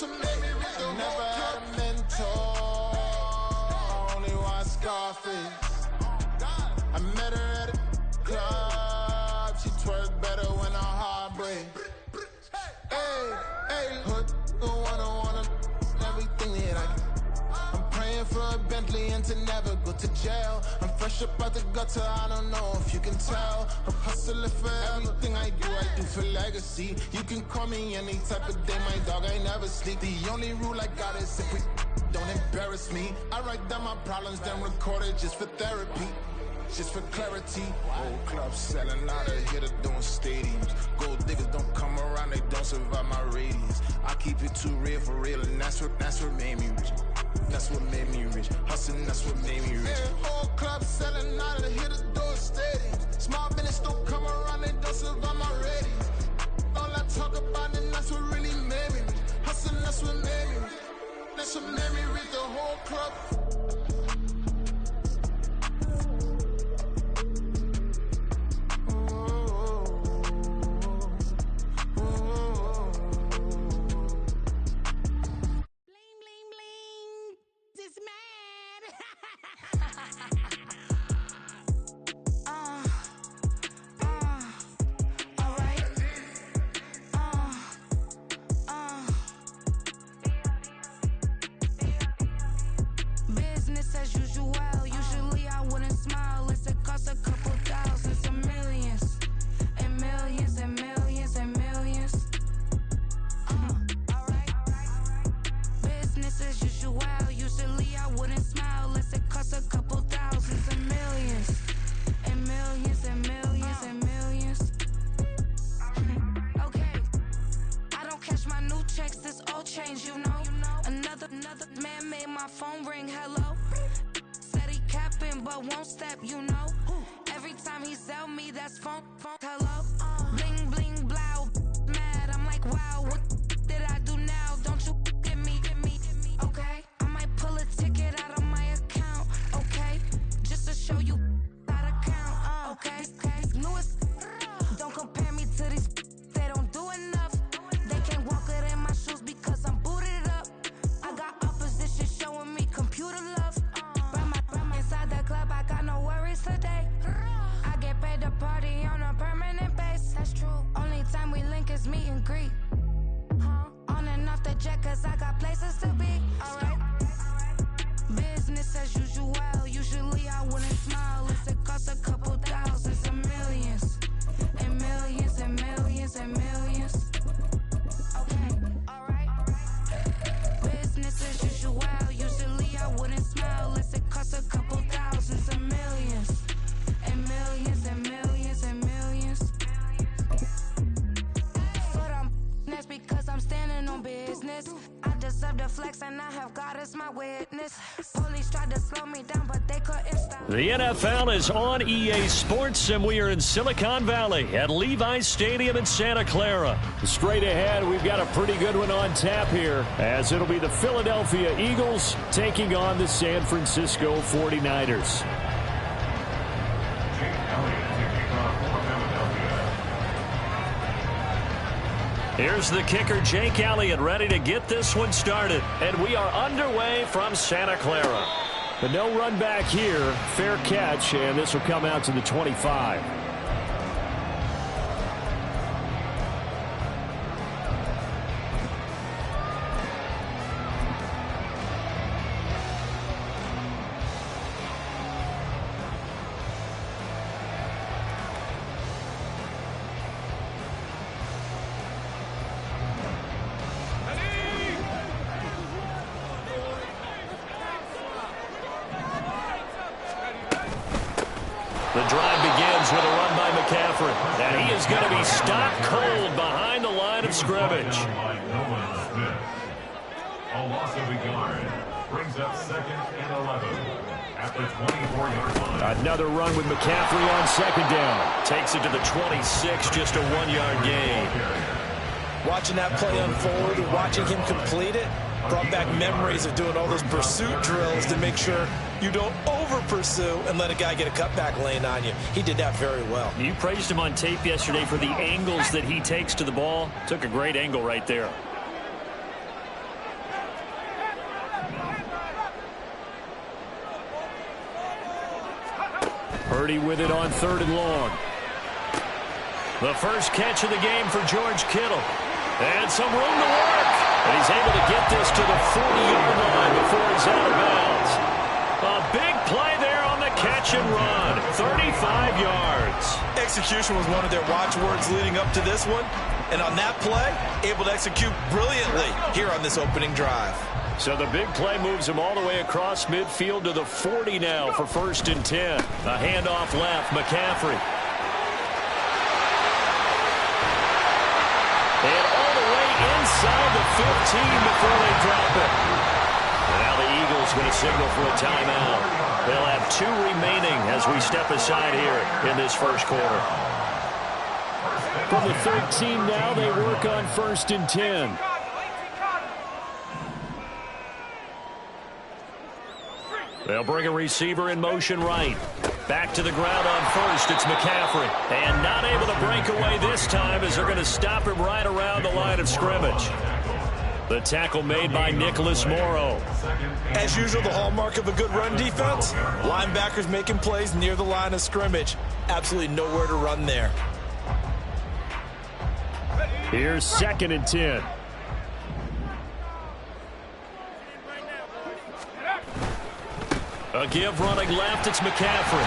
That's what made me reach the never had a mentor. Only one Scarface. I met her at a club. She twerk better when her heart breaks. Hey, hood, wanna everything that I can. I'm praying for a Bentley and to never go to jail. I'm fresh up out the gutter, I don't know if you can tell. I'm hustling for everything I do for legacy. You can call me any type of day, my dog, I never sleep. The only rule I got is if we don't embarrass me. I write down my problems, then record it just for therapy. Just for clarity. Old clubs selling out of hitter doing stadiums. Gold diggers don't come around, they don't survive my radius. I keep it too real for real, and that's what made me rich. That's what made me rich. Hustling, that's what made me rich. Yeah, old clubs selling out of hitter doing stadiums. Small business don't come around, they don't survive my radius. All I talk about, and that's what really made me rich. Hustling, that's what made me rich. That's what made me rich, the whole club. Another man made my phone ring, hello. Said he capping, but won't step, you know. Every time he sell me, that's phone, hello. Bling, bling, blow, mad, I'm like, wow, what did I do now? Don't you get me, okay? I might pull a ticket out of my account, okay? Just to show you how to count, okay? Newest, don't compare me to these, they don't do enough. They can't walk it in my shoes because I'm booted up. I got opposition showing me computer love. Bram inside the club, I got no worries today. I get paid to party on a permanent base. That's true. Only time we link is meet and greet. On and off the jet, cause I got places to be. Alright. Business as usual. Usually I wouldn't smile if it cost a couple thousands and millions. And millions and millions and millions. Okay, alright. Business as usual. Usually I wouldn't smile unless it cost a couple thousands and millions. And millions and millions and millions. But that's because I'm standing on business. I deserve the flex and I have God as my witness. Police tried to slow me down, but they couldn't stop. The NFL is on EA Sports, and we are in Silicon Valley at Levi's Stadium in Santa Clara. Straight ahead, we've got a pretty good one on tap here, as it'll be the Philadelphia Eagles taking on the San Francisco 49ers. Here's the kicker, Jake Elliott, ready to get this one started. And we are underway from Santa Clara. But no run back here. Fair catch, and this will come out to the 25. The drive begins with a run by McCaffrey. And he is going to be stopped cold behind the line of scrimmage. A loss of a yard brings up 2nd and 11 at the 24-yard line. Another run with McCaffrey on 2nd down. Takes it to the 26, just a 1-yard gain. Watching that play unfold and watching him complete it brought back memories of doing all those pursuit drills to make sure you don't over-pursue and let a guy get a cutback lane on you. He did that very well. You praised him on tape yesterday for the angles that he takes to the ball. Took a great angle right there. Purdy with it on 3rd and long. The first catch of the game for George Kittle. And some room to work. And he's able to get this to the 40-yard line before he's out of bounds. A big play there on the catch and run. 35 yards. Execution was one of their watchwords leading up to this one. And on that play, able to execute brilliantly here on this opening drive. So the big play moves him all the way across midfield to the 40 now for 1st and 10. A handoff left, McCaffrey. And all the way inside the 15 before they drop it. And now the Eagles going to signal for a timeout. They'll have 2 remaining as we step aside here in this first quarter. From the 13 now, they work on 1st and 10. They'll bring a receiver in motion right. Back to the ground on 1st. It's McCaffrey. And not able to break away this time as they're going to stop him right around the line of scrimmage. The tackle made by Nicholas Morrow. As usual, the hallmark of a good run defense, linebackers making plays near the line of scrimmage. Absolutely nowhere to run there. Here's 2nd and 10. A give running left, it's McCaffrey.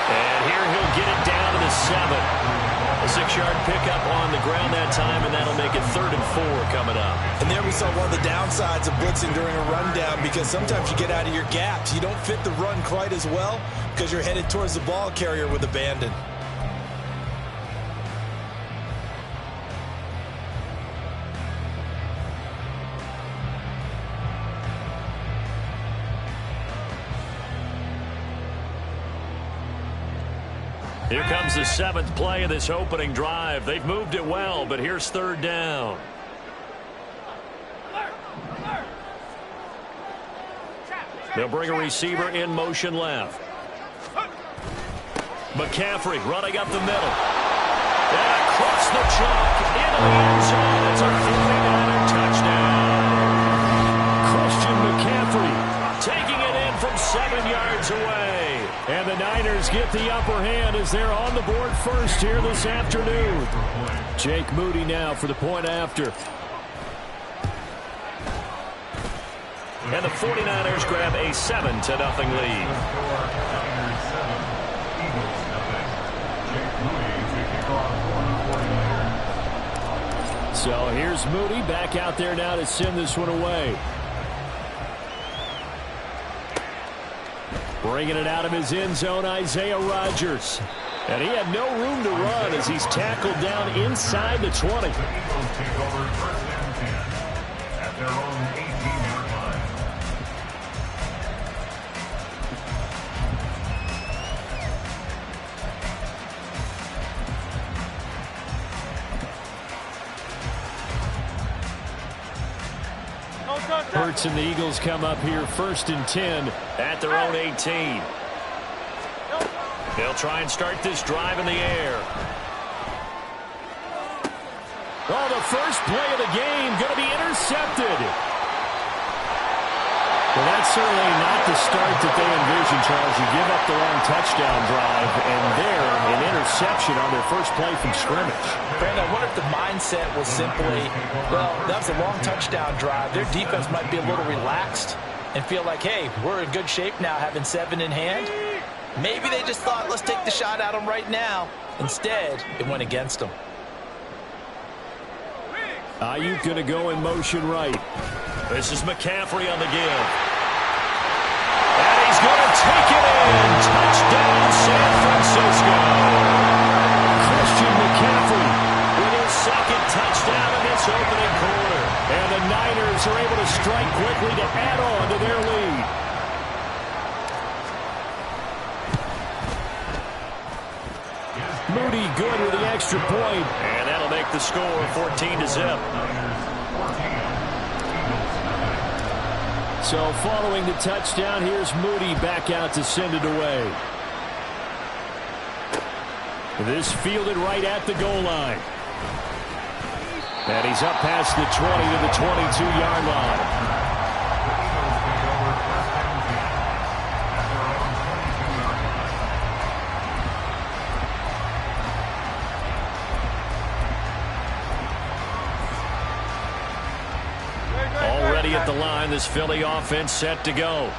And here he'll get it down to the 7. A 6-yard pickup on the ground that time, and that'll make it 3rd and 4 coming up. And there we saw one of the downsides of blitzing during a rundown, because sometimes you get out of your gaps. You don't fit the run quite as well because you're headed towards the ball carrier with abandon. Here comes the 7th play of this opening drive. They've moved it well, but here's 3rd down. They'll bring a receiver in motion left. McCaffrey running up the middle. And across the chalk into the end zone. It's a 49er touchdown. Christian McCaffrey taking it in from 7 yards away. And the Niners get the upper hand as they're on the board first here this afternoon. Jake Moody now for the point after. And the 49ers grab a 7-0 lead. So here's Moody back out there now to send this one away. Bringing it out of his end zone, Isaiah Rodgers. And he had no room to run as he's tackled down inside the 20. At their own 18-yard line. Hurts and the Eagles come up here 1st and 10 at their own 18. They'll try and start this drive in the air. Oh, the first play of the game going to be intercepted. Well, that's certainly not the start that they envisioned, Charles. You give up the long touchdown drive, and there, an interception on their first play from scrimmage. Brandon, I wonder if the mindset was simply, well, that was a long touchdown drive. Their defense might be a little relaxed and feel like, hey, we're in good shape now having 7 in hand. Maybe they just thought, let's take the shot at them right now. Instead, it went against them. Ayuk going to go in motion right. This is McCaffrey on the give. And he's going to take it in. Touchdown, San Francisco. Christian McCaffrey with his 2nd touchdown in this opening quarter. And the Niners are able to strike quickly to add on to their lead. Moody good with the extra point. And that'll make the score 14-0. So following the touchdown, here's Moody back out to send it away. This fielded right at the goal line. And he's up past the 20 to the 22-yard line. ready at the line. This Philly offense set to go.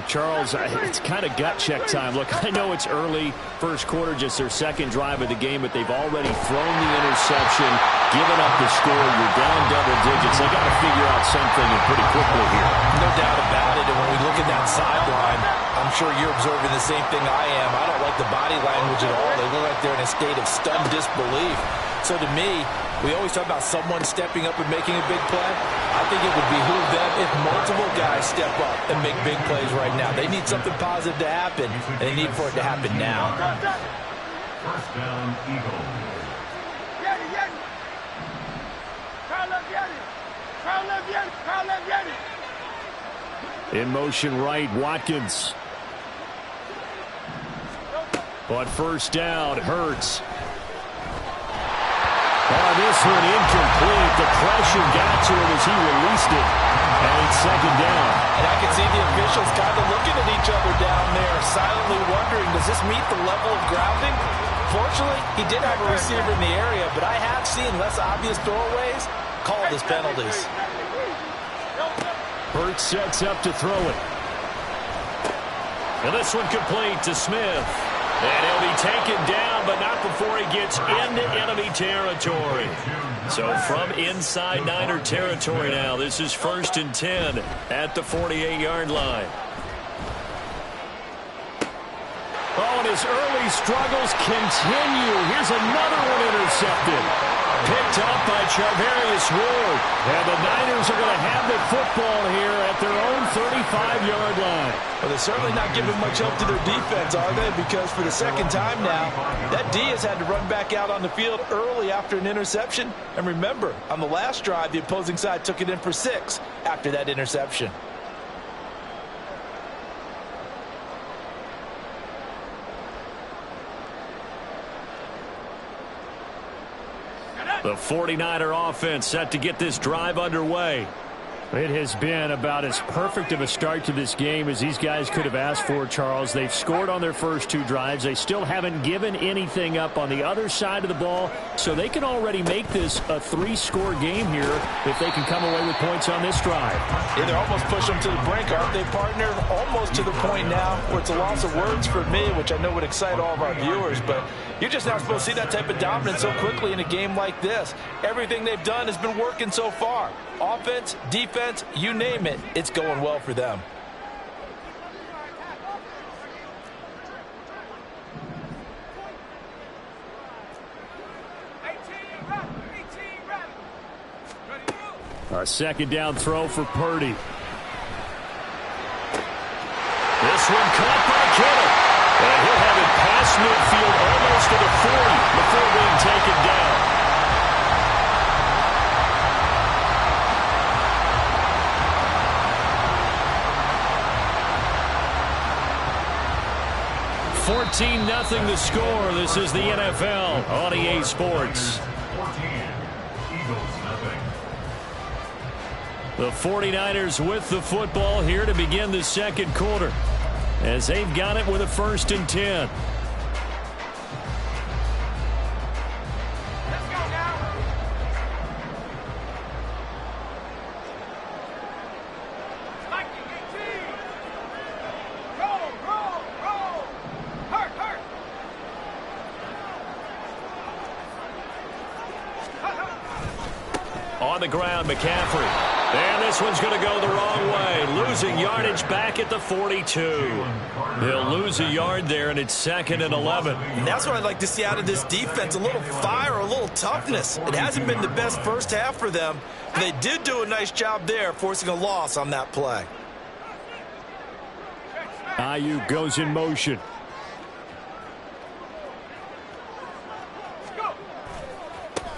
Charles, it's kind of gut check time. Look, I know it's early, first quarter, just their second drive of the game, but they've already thrown the interception, given up the score. You're down double digits. They got to figure out something and pretty quickly here. No doubt about it. And when we look at that sideline, I'm sure you're observing the same thing I am. I don't like the body language at all. They look like they're in a state of stunned disbelief. So to me, we always talk about someone stepping up and making a big play. I think it would behoove them if multiple guys step up and make big plays right now. They need something positive to happen, and they need for it to happen now. First down, Eagles. In motion right, Watkins. But first down, Hurts. Oh, this one incomplete. The pressure got to him as he released it. And it's second down. And I can see the officials kind of looking at each other down there, silently wondering, does this meet the level of grounding? Fortunately, he did have a receiver in the area, but I have seen less obvious throwaways called as penalties. Hurts sets up to throw it. And this one complete to Smith. And he'll be taken down, but not before he gets into enemy territory. So from inside Niner territory now, this is 1st and 10 at the 48-yard line. Oh, and his early struggles continue. Here's another one intercepted. Picked up by Charvarius Ward. And the Niners are going to have the football here at their own 35-yard line. Well, they're certainly not giving much help to their defense, are they? Because for the second time now, that D has had to run back out on the field early after an interception. And remember, on the last drive, the opposing side took it in for 6 after that interception. The 49er offense set to get this drive underway. It has been about as perfect of a start to this game as these guys could have asked for, Charles. They've scored on their first 2 drives. They still haven't given anything up on the other side of the ball, so they can already make this a 3-score game here if they can come away with points on this drive. Yeah, they're almost pushing them to the brink, aren't they, partner? Almost to the point now where it's a loss of words for me, which I know would excite all of our viewers, but you're just not supposed to see that type of dominance so quickly in a game like this. Everything they've done has been working so far. Offense, defense, you name it, it's going well for them. A second down throw for Purdy. This one caught by Kittle. And he'll have it past midfield almost to the 40 before being taken down. $14-0 the score. This is the NFL on EA Sports. 14, Eagles nothing. The 49ers with the football here to begin the second quarter, as they've got it with a 1st and 10. On the ground, McCaffrey. And this one's going to go the wrong way. Losing yardage back at the 42. They'll lose a yard there, and it's 2nd and 11. And that's what I'd like to see out of this defense, a little fire, a little toughness. It hasn't been the best first half for them. They did do a nice job there, forcing a loss on that play. Ayuk goes in motion.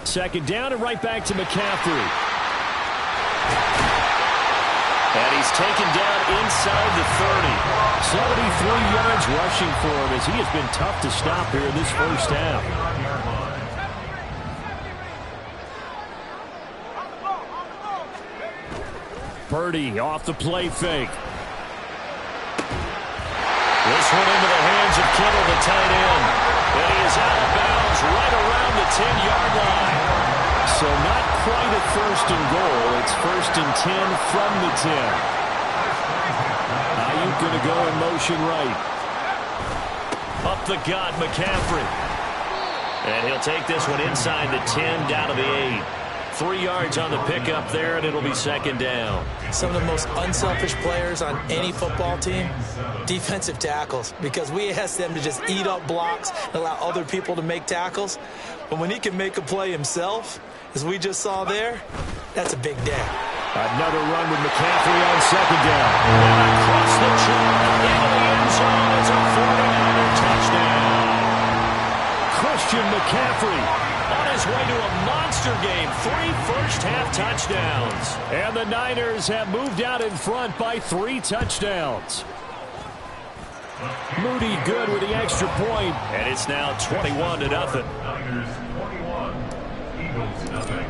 Second down and right back to McCaffrey. And he's taken down inside the 30. 73 yards rushing for him as he has been tough to stop here in this first half. Purdy off the play fake. This one into the hands of Kittle, the tight end. And he is out of bounds right around the 10-yard line. So not quite a 1st first and goal. It's 1st and 10 from the 10. Ayuk going to go in motion right. Up the gut, McCaffrey. And he'll take this one inside the 10, down to the 8. 3 yards on the pickup there, and it'll be 2nd down. Some of the most unselfish players on any football team, defensive tackles, because we ask them to just eat up blocks and allow other people to make tackles. But when he can make a play himself, as we just saw there, that's a big day. Another run with McCaffrey on 2nd down. And across the chalk into the end zone. It's a 49er touchdown. Christian McCaffrey on his way to a monster game. 3 first-half touchdowns. And the Niners have moved out in front by 3 touchdowns. Moody good with the extra point. And it's now 21-0. Niners 21, Eagles nothing.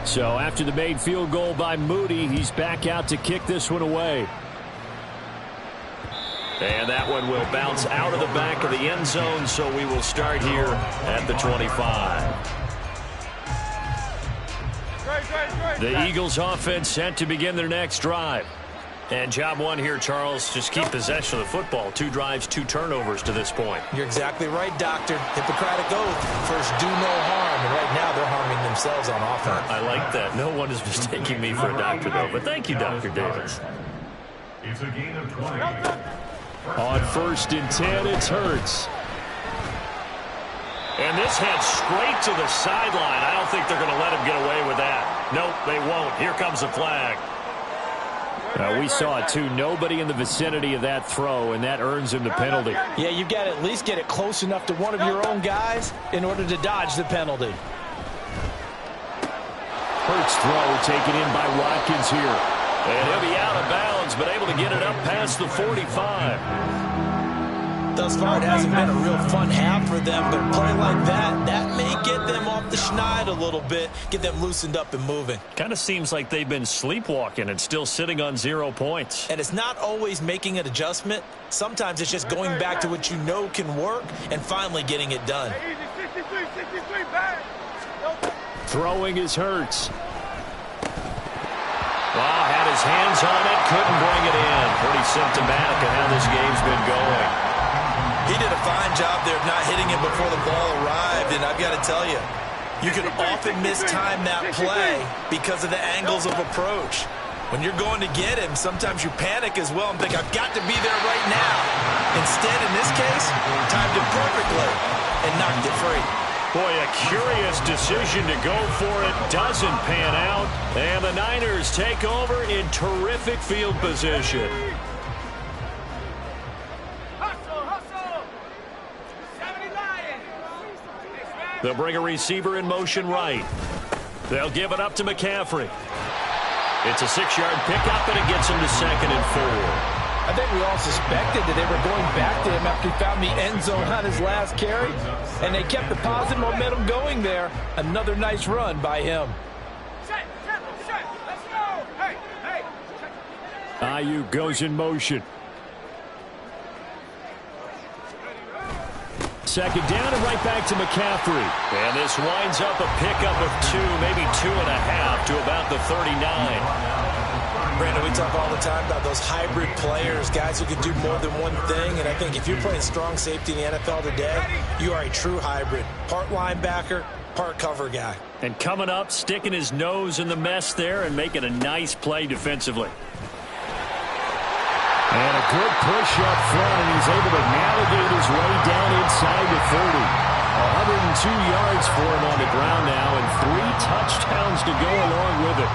So after the made field goal by Moody, he's back out to kick this one away. And that one will bounce out of the back of the end zone, so we will start here at the 25. The Eagles offense set to begin their next drive. And job one here, Charles, just keep possession of the football. 2 drives, 2 turnovers to this point. You're exactly right, Doctor. Hippocratic oath. First, do no harm. And right now, they're harming themselves on offense. I like that. No one is mistaking me for a doctor, though. But thank you, Dr. Davis. It's a gain of 20. On 1st and 10, it's Hurts. And this head straight to the sideline. I don't think they're going to let him get away with that. Nope, they won't. Here comes the flag. We saw it, too. Nobody in the vicinity of that throw, and that earns him the penalty. Yeah, you've got to at least get it close enough to one of your own guys in order to dodge the penalty. Hurts throw taken in by Watkins here. And he'll be out of bounds, but able to get it up past the 45. Thus far, it hasn't been a real fun half for them, but a play like that may get them off the schneid a little bit, get them loosened up and moving. Kind of seems like they've been sleepwalking and still sitting on 0 points. And it's not always making an adjustment. Sometimes it's just going back to what you know can work and finally getting it done. Throwing is Hurts. Well, had his hands on it, couldn't bring it in. Pretty symptomatic of how this game's been going. He did a fine job there of not hitting it before the ball arrived, and I've got to tell you, you can often mistime that play because of the angles of approach. When you're going to get him, sometimes you panic as well and think, I've got to be there right now. Instead, in this case, timed it perfectly and knocked it free. Boy, a curious decision to go for it. Doesn't pan out. And the Niners take over in terrific field position. They'll bring a receiver in motion right. They'll give it up to McCaffrey. It's a 6-yard pickup, and it gets him to 2nd and 4. I think we all suspected that they were going back to him after he found the end zone on his last carry, and they kept the positive momentum going there. Another nice run by him. Ayuk goes in motion. 2nd down and right back to McCaffrey. And this winds up a pickup of 2, maybe 2.5 to about the 39. Brandon, we talk all the time about those hybrid players, guys who can do more than one thing, and I think if you're playing strong safety in the NFL today, you are a true hybrid. Part linebacker, part cover guy. And coming up, sticking his nose in the mess there and making a nice play defensively. And a good push up front, and he's able to navigate his way down inside the 30. 102 yards for him on the ground now, and 3 touchdowns to go along with it.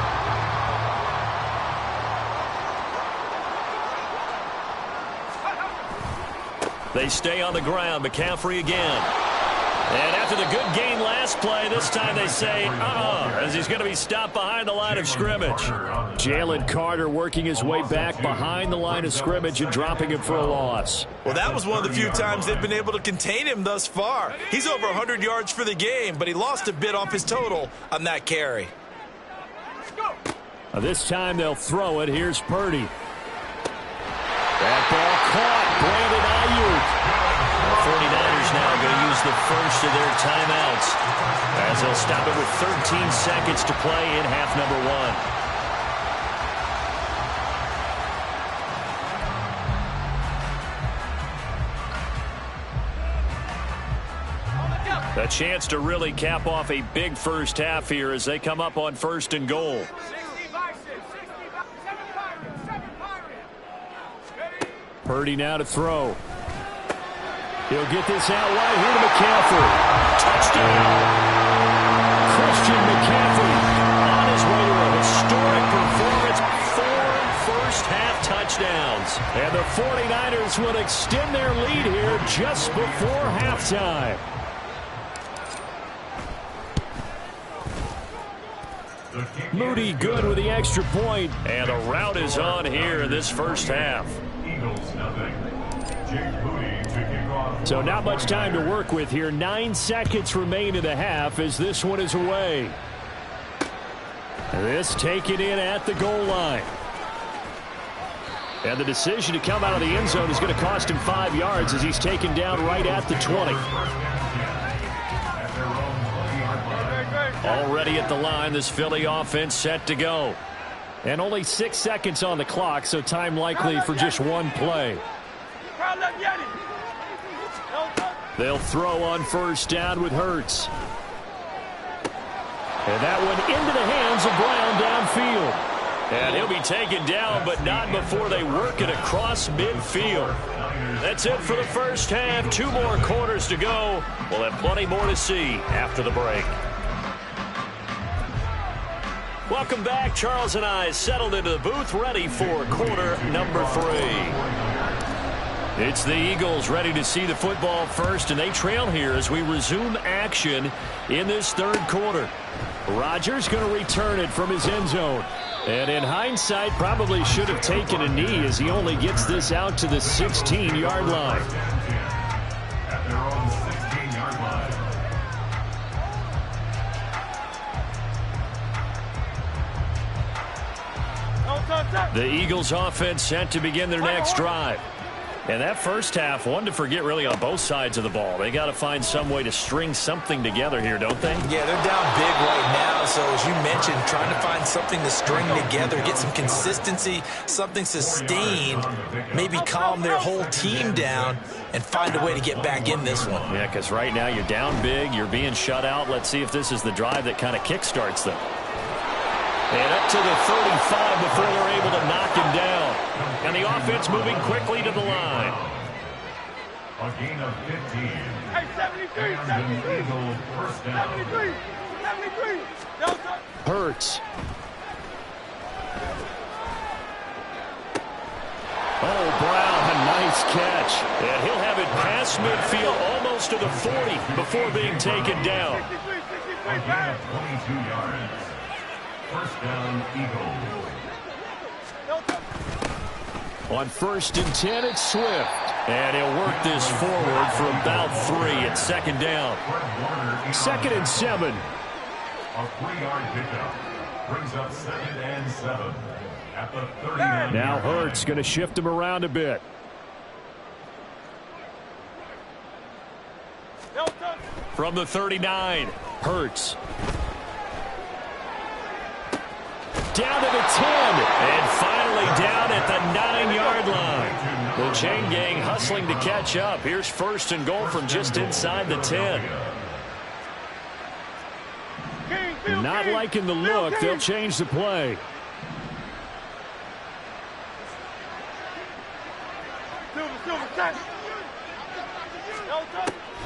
They stay on the ground. McCaffrey again. And after the good game last play, this time they say, as he's going to be stopped behind the line of scrimmage. Jalen Carter working his way back behind the line of scrimmage and dropping him for a loss. Well, that was one of the few times they've been able to contain him thus far. He's over 100 yards for the game, but he lost a bit off his total on that carry. This time they'll throw it. Here's Purdy. That ball caught. Brandon Ayuk. The 49ers now going to use the first of their timeouts as they'll stop it with 13 seconds to play in half number one. A chance to really cap off a big first half here as they come up on 1st and goal. Purdy now to throw. He'll get this out wide here to McCaffrey. Touchdown! Christian McCaffrey on his way to a historic performance. 4 first-half touchdowns. And the 49ers will extend their lead here just before halftime. Moody good with the extra point, and a rout is on here in this first half. So not much time to work with here. 9 seconds remain in the half as this one is away. This taken in at the goal line. And the decision to come out of the end zone is going to cost him 5 yards as he's taken down right at the 20. Already at the line, this Philly offense set to go. And only 6 seconds on the clock, so time likely for just one play. They'll throw on first down with Hurts. And that one into the hands of Brown downfield. And he'll be taken down, but not before they work it across midfield. That's it for the first half. 2 more quarters to go. We'll have plenty more to see after the break. Welcome back. Charles and I settled into the booth, ready for quarter number 3. It's the Eagles ready to see the football first, and they trail here as we resume action in this 3rd quarter. Rodgers going to return it from his end zone. And in hindsight, probably should have taken a knee as he only gets this out to the 16-yard line. At their own 16-yard line. The Eagles offense set to begin their next drive. And that first half, one to forget really on both sides of the ball. They got to find some way to string something together here, don't they? Yeah, they're down big right now. So as you mentioned, trying to find something to string together, get some consistency, something sustained, maybe calm their whole team down and find a way to get back in this one. Yeah, because right now you're down big, you're being shut out. Let's see if this is the drive that kind of kickstarts them. And up to the 35 before they're able to knock him down. And the offense moving quickly to the line. A gain of 15. Hey, 73, And 73, an Eagle first down. 73, 73. Delta. Hurts. Oh, Brown, a nice catch. And he'll have it past midfield almost to the 40 before being taken down. 63, 63, A gain of 22 yards. First down, Eagles. Delta. On 1st and 10, it's Swift. And he'll work this forward for about 3 at 2nd down. 2nd and 7. A 3-yard pickup brings up 2nd and 7 at the 39. Now Hurts going to shift him around a bit. Delta. From the 39, Hurts. Down to the 10, and finally down at the 9-yard line. The chain gang hustling to catch up. Here's 1st and goal from just inside the 10. Not liking the look. They'll change the play.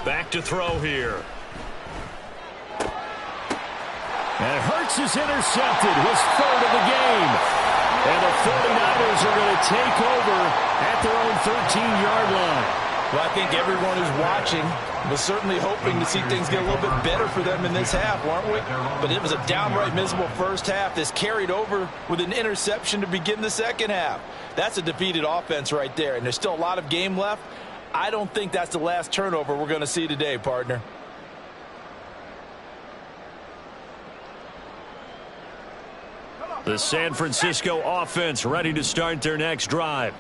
Back to throw here. And Hurts is intercepted, his 3rd of the game. And the 49ers are going to take over at their own 13-yard line. Well, I think everyone who's watching was certainly hoping to see things get a little bit better for them in this half, weren't we? But it was a downright miserable first half. This carried over with an interception to begin the second half. That's a defeated offense right there, and there's still a lot of game left. I don't think that's the last turnover we're going to see today, partner. The San Francisco offense ready to start their next drive.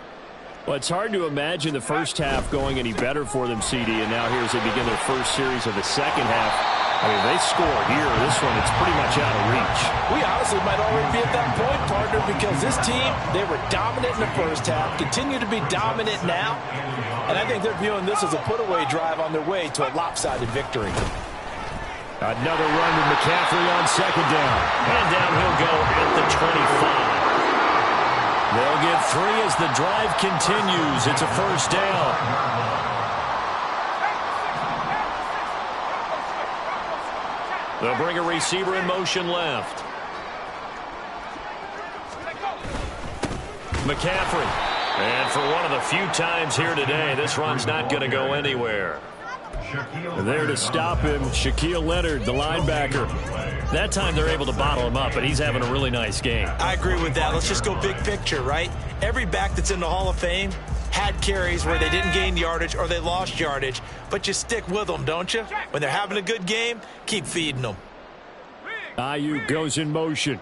Well, it's hard to imagine the first half going any better for them, CD, and now here as they begin their first series of the second half. I mean, they score here. This one, it's pretty much out of reach. We honestly might already be at that point, partner, because this team, they were dominant in the first half, continue to be dominant now, and I think they're viewing this as a put-away drive on their way to a lopsided victory. Another run with McCaffrey on second down. And down he'll go at the 25. They'll get 3 as the drive continues. It's a first down. They'll bring a receiver in motion left. McCaffrey. And for one of the few times here today, this run's not going to go anywhere. There to stop him, Shaquille Leonard, the linebacker. That time they're able to bottle him up, but he's having a really nice game. I agree with that. Let's just go big picture, right? Every back that's in the Hall of Fame had carries where they didn't gain yardage or they lost yardage, but you stick with them, don't you? When they're having a good game, keep feeding them. Ayuk goes in motion.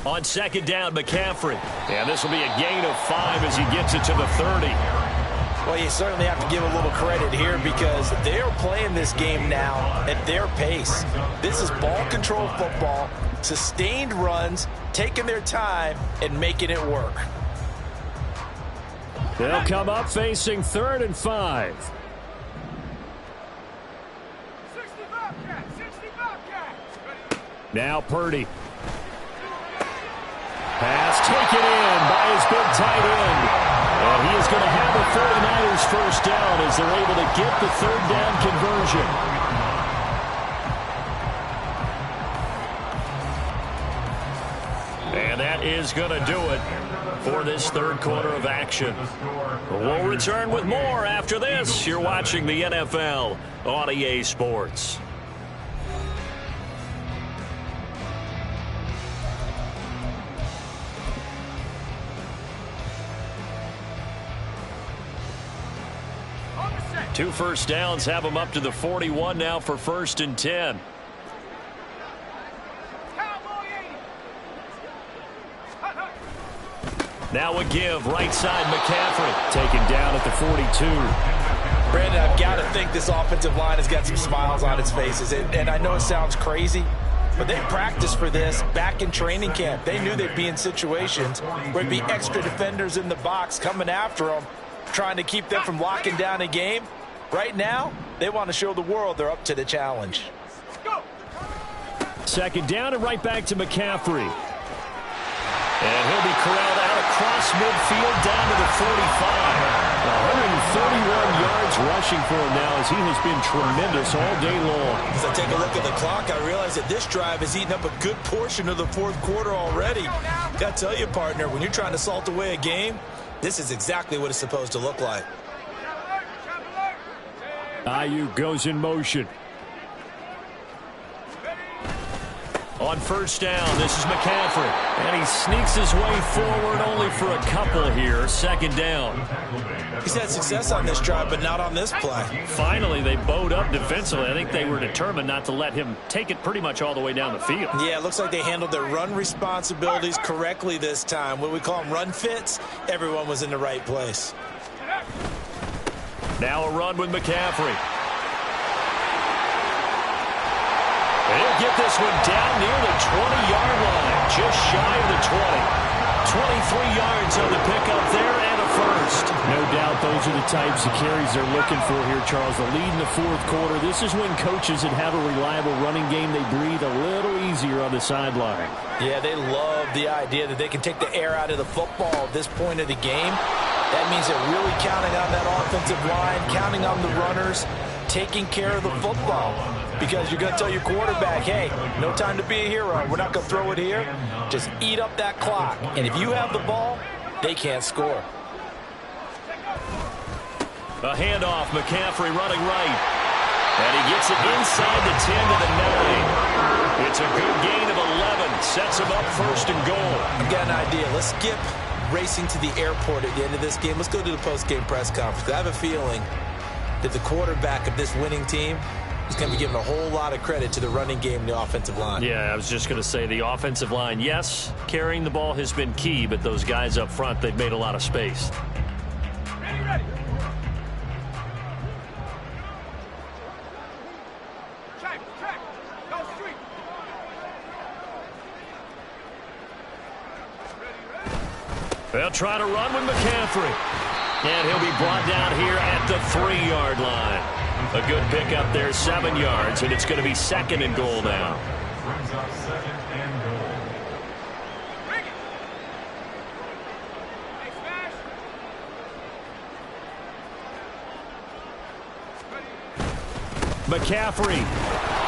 On second down, McCaffrey. And this will be a gain of 5 as he gets it to the 30. Well, you certainly have to give a little credit here because they're playing this game now at their pace. This is ball control football, sustained runs, taking their time and making it work. They'll come up facing 3rd and 5. Now Purdy. Pass taken in by his big tight end. And he is going to have the 49ers first down as they're able to get the 3rd down conversion. And that is going to do it for this 3rd quarter of action. We'll return with more after this. You're watching the NFL on EA Sports. Two first downs have them up to the 41 now for 1st and 10. Now a give, right side, McCaffrey. Taken down at the 42. Brandon, I've got to think this offensive line has got some smiles on its faces. And I know it sounds crazy, but they practiced for this back in training camp. They knew they'd be in situations where there'd be extra defenders in the box coming after them, trying to keep them from locking down a game. Right now, they want to show the world they're up to the challenge. Second down and right back to McCaffrey. And he'll be corralled out across midfield down to the 45. 131 yards rushing for him now as he has been tremendous all day long. As I take a look at the clock, I realize that this drive has eaten up a good portion of the 4th quarter already. Got to tell you, partner, when you're trying to salt away a game, this is exactly what it's supposed to look like. Ayuk goes in motion. On first down, this is McCaffrey. And he sneaks his way forward only for a couple here. Second down. He's had success on this drive, but not on this play. Finally, they bowed up defensively. I think they were determined not to let him take it pretty much all the way down the field. Yeah, it looks like they handled their run responsibilities correctly this time. What we call them run fits, everyone was in the right place. Now a run with McCaffrey. He'll get this one down near the 20-yard line, just shy of the 20. 23 yards on the pickup there and a first. No doubt those are the types of carries they're looking for here, Charles. The lead in the 4th quarter. This is when coaches that have a reliable running game, they breathe a little easier on the sideline. Yeah, they love the idea that they can take the air out of the football at this point of the game. That means they're really counting on that offensive line, counting on the runners, taking care of the football. Because you're going to tell your quarterback, hey, no time to be a hero. We're not going to throw it here. Just eat up that clock. And if you have the ball, they can't score. A handoff, McCaffrey running right. And he gets it inside the 10 to the 9. It's a good gain of 11. Sets him up 1st and goal. I've got an idea. Let's skip racing to the airport at the end of this game. Let's go to the post-game press conference. I have a feeling that the quarterback of this winning team is going to be given a whole lot of credit to the running game and the offensive line. Yeah, I was just going to say the offensive line, yes, carrying the ball has been key, but those guys up front, they've made a lot of space. Ready, ready. Check, check. Go street. They'll try to run with McCaffrey. And he'll be brought down here at the 3-yard line. A good pickup there, 7 yards, and it's going to be 2nd and goal now. Brings up 2nd and goal. Bring it. Hey, smash. McCaffrey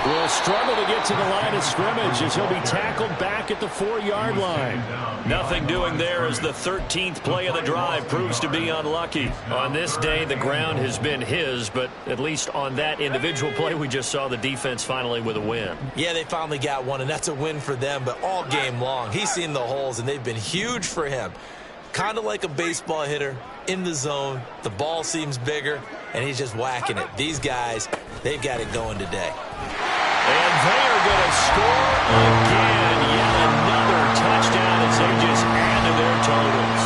will struggle to get to the line of scrimmage as he'll be tackled back at the 4-yard line. Nothing doing there as the 13th play of the drive proves to be unlucky. On this day, the ground has been his, but at least on that individual play, we just saw the defense finally with a win. Yeah, they finally got one, and that's a win for them, but all game long, he's seen the holes, and they've been huge for him. Kind of like a baseball hitter in the zone. The ball seems bigger, and he's just whacking it. These guys, they've got it going today. And they are going to score again. Yet another touchdown as they just add to their totals.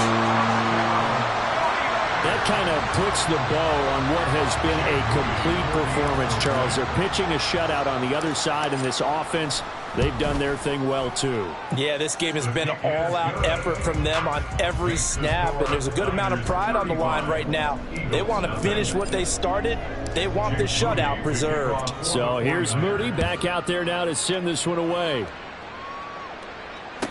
That kind of puts the bow on what has been a complete performance, Charles. They're pitching a shutout on the other side in this offense. They've done their thing well, too. Yeah, this game has been an all-out effort from them on every snap, and there's a good amount of pride on the line right now. They want to finish what they started. They want this shutout preserved. So here's Moody back out there now to send this one away.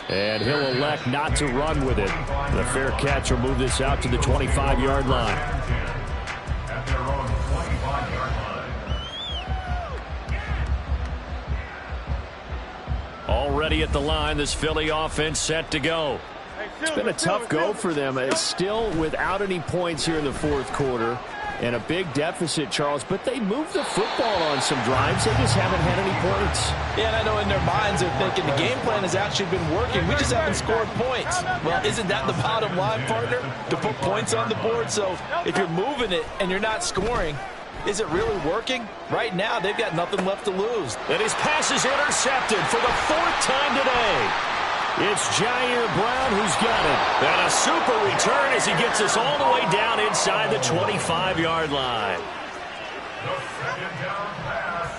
And he'll elect not to run with it. The fair catch will move this out to the 25-yard line. At their own 25-yard line. Already at the line, this Philly offense set to go. It's been a tough go for them. It's still without any points here in the 4th quarter. And a big deficit, Charles, but they moved the football on some drives. They just haven't had any points. Yeah, and I know in their minds they're thinking the game plan has actually been working. We just haven't scored points. Well, isn't that the bottom line, partner? To put points on the board? So if you're moving it and you're not scoring, is it really working? Right now, they've got nothing left to lose. And his pass is intercepted for the 4th time today. It's Jair Brown who's got it. And a super return as he gets us all the way down inside the 25-yard line. The 2nd down pass.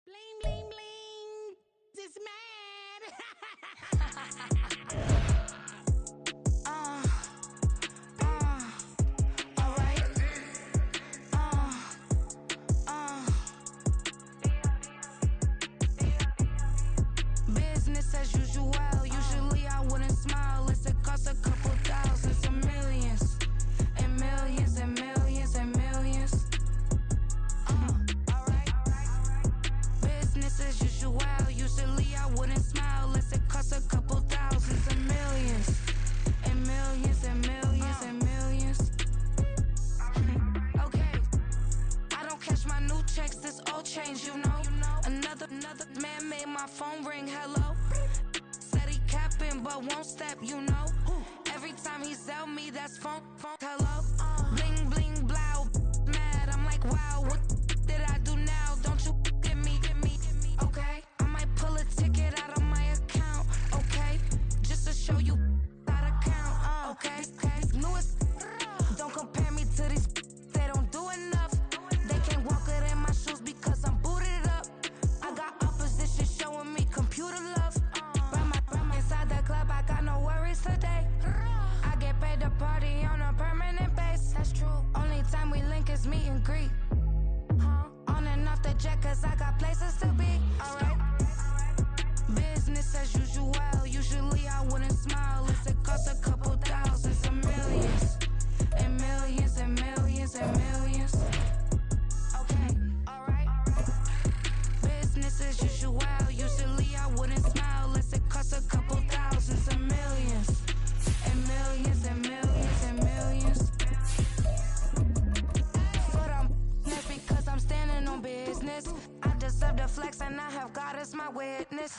Bling, bling, bling. This man. Business as usual. Usually I wouldn't smile. It's a cost a couple thousands and millions. And millions and millions and millions. Alright. Business as usual. Usually I wouldn't smile. Unless it costs a couple thousands and millions. And millions and millions and millions. Okay. I don't cash my new checks, this old change, you know. Another man made my phone ring, hello. Said he capping but won't step, you know. Every time he sell me, that's phone, hello. Bling, bling, blow, mad. I'm like, wow, what did I do now? Don't you get me, okay? I might pull a ticket out of my account, okay? Just to show you how to count, okay? Newest, don't compare me to these, they don't do enough. They can't walk it in my shoes because I'm booted up. I got opposition showing me computer love. Run inside the club, I got no worries today. I get paid to party on a permanent base. That's true. Only time we link is meet and greet. On and off the jet, cause I got places to be. Alright. Business as usual. Usually I wouldn't smile. Unless it costs a couple thousands and millions. And millions and millions and millions. Okay, alright. Business as usual. Usually I wouldn't smile. Unless it costs a couple thousands and millions. And millions and millions and millions. But that's because I'm standing on business. I deserve the flex and I have God as my witness.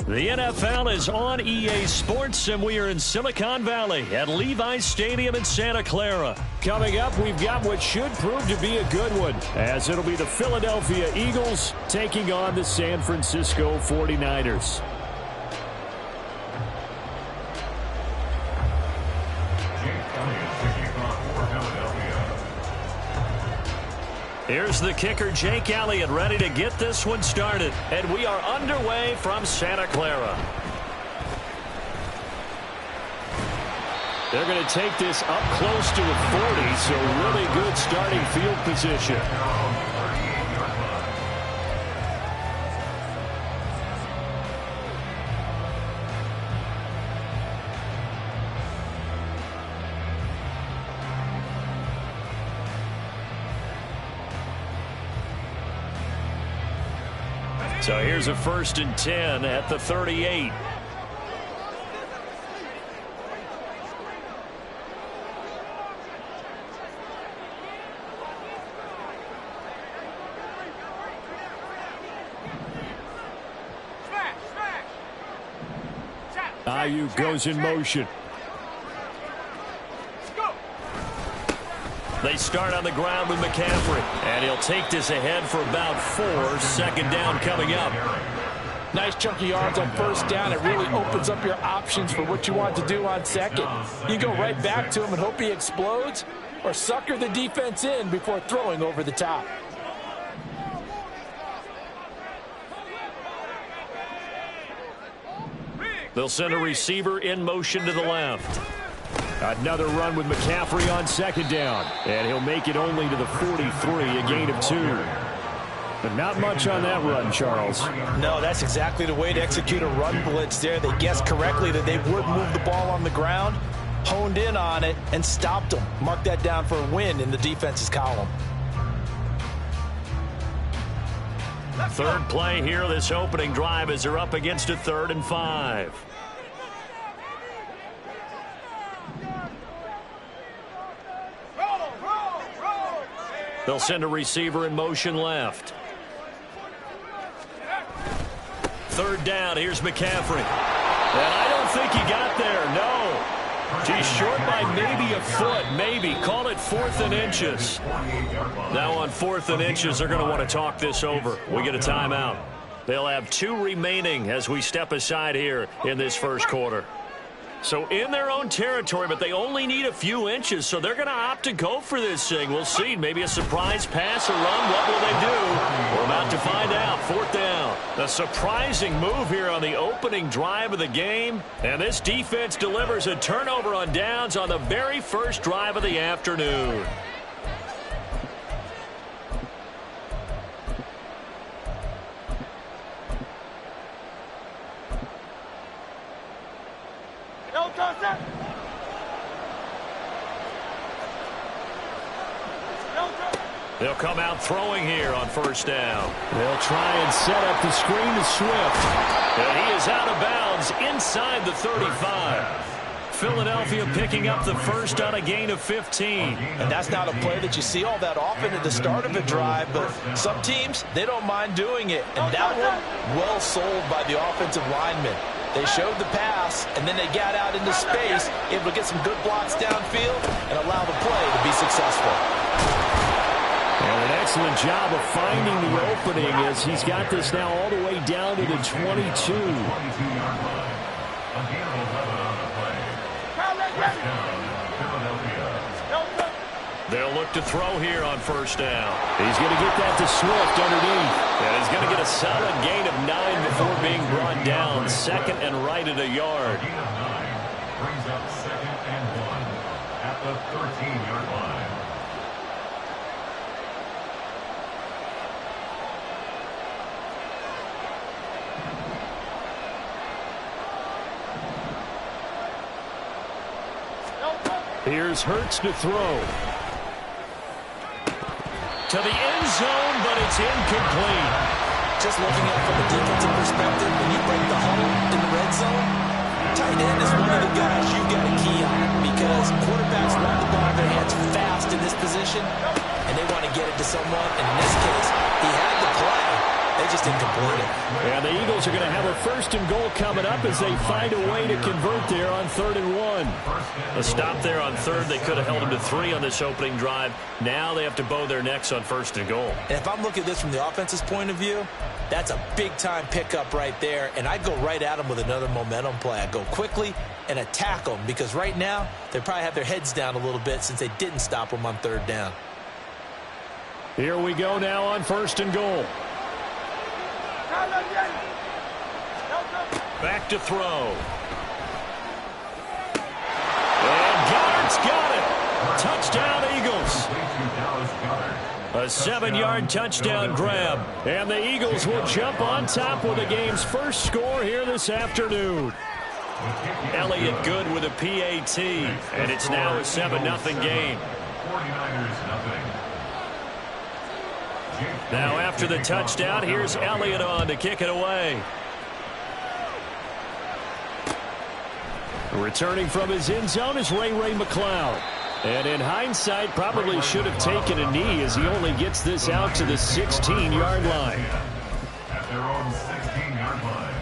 The NFL is on EA Sports, and we are in Silicon Valley at Levi's Stadium in Santa Clara. Coming up, we've got what should prove to be a good one, as it'll be the Philadelphia Eagles taking on the San Francisco 49ers. Here's the kicker, Jake Elliott, ready to get this one started. And we are underway from Santa Clara. They're going to take this up close to the 40, so really good starting field position. So here's a 1st and 10 at the 38. Ayuk goes in motion. They start on the ground with McCaffrey, and he'll take this ahead for about 4. 2nd down coming up. Nice chunky yards on 1st down. It really opens up your options for what you want to do on 2nd. You go right back to him and hope he explodes, or sucker the defense in before throwing over the top. They'll send a receiver in motion to the left. Another run with McCaffrey on 2nd down. And he'll make it only to the 43, a gain of 2. But not much on that run, Charles. No, that's exactly the way to execute a run blitz there. They guessed correctly that they would move the ball on the ground, honed in on it, and stopped them. Mark that down for a win in the defense's column. 3rd play here, this opening drive, as they're up against a 3rd and 5. They'll send a receiver in motion left. 3rd down, here's McCaffrey. And I don't think he got there, no. He's short by maybe a foot, maybe. Call it 4th and inches. Now on 4th and inches, they're going to want to talk this over. We get a timeout. They'll have 2 remaining as we step aside here in this 1st quarter. So in their own territory, but they only need a few inches, so they're going to opt to go for this thing. We'll see. Maybe a surprise pass or run. What will they do? We're about to find out. 4th down. A surprising move here on the opening drive of the game. And this defense delivers a turnover on downs on the very first drive of the afternoon. They'll come out throwing here on 1st down. They'll try and set up the screen to Swift. And he is out of bounds inside the 35. Philadelphia picking up the 1st on a gain of 15. And that's not a play that you see all that often at the start of a drive, but some teams, they don't mind doing it. And that one, well sold by the offensive lineman. They showed the pass, and then they got out into space, able to get some good blocks downfield and allow the play to be successful. And an excellent job of finding the opening as he's got this now all the way down to the 22. They'll look to throw here on 1st down. He's going to get that to Swift underneath. And he's going to get a solid gain of 9 before being brought down. 2nd and right at a yard. Brings up 2nd and 1 at the 13-yard line. Here's Hurts to throw. To the end zone, but it's incomplete. Just looking at it from a defensive perspective, when you break the huddle in the red zone, tight end is one of the guys you've got to key on because quarterbacks want the ball in their hands fast in this position, and they want to get it to someone. And in this case, he had the play. They just didn't complete it. And the Eagles are going to have a 1st and goal coming up as they find a way to convert there on 3rd and 1. A stop there on 3rd. They could have held them to 3 on this opening drive. Now they have to bow their necks on 1st and goal. And if I'm looking at this from the offense's point of view, that's a big-time pickup right there, and I'd go right at them with another momentum play. I'd go quickly and attack them, because right now they probably have their heads down a little bit since they didn't stop them on 3rd down. Here we go now on 1st and goal. Back to throw. And Goddard's got it. Touchdown, Eagles. A 7-yard touchdown grab. And the Eagles will jump on top with the game's first score here this afternoon. Elliott good with a PAT. And it's now a 7-0 game. Now after the touchdown, here's Elliott on to kick it away. Returning from his end zone is Ray McCloud. And in hindsight, probably should have taken a knee as he only gets this out to the 16-yard line. At their own 16-yard line.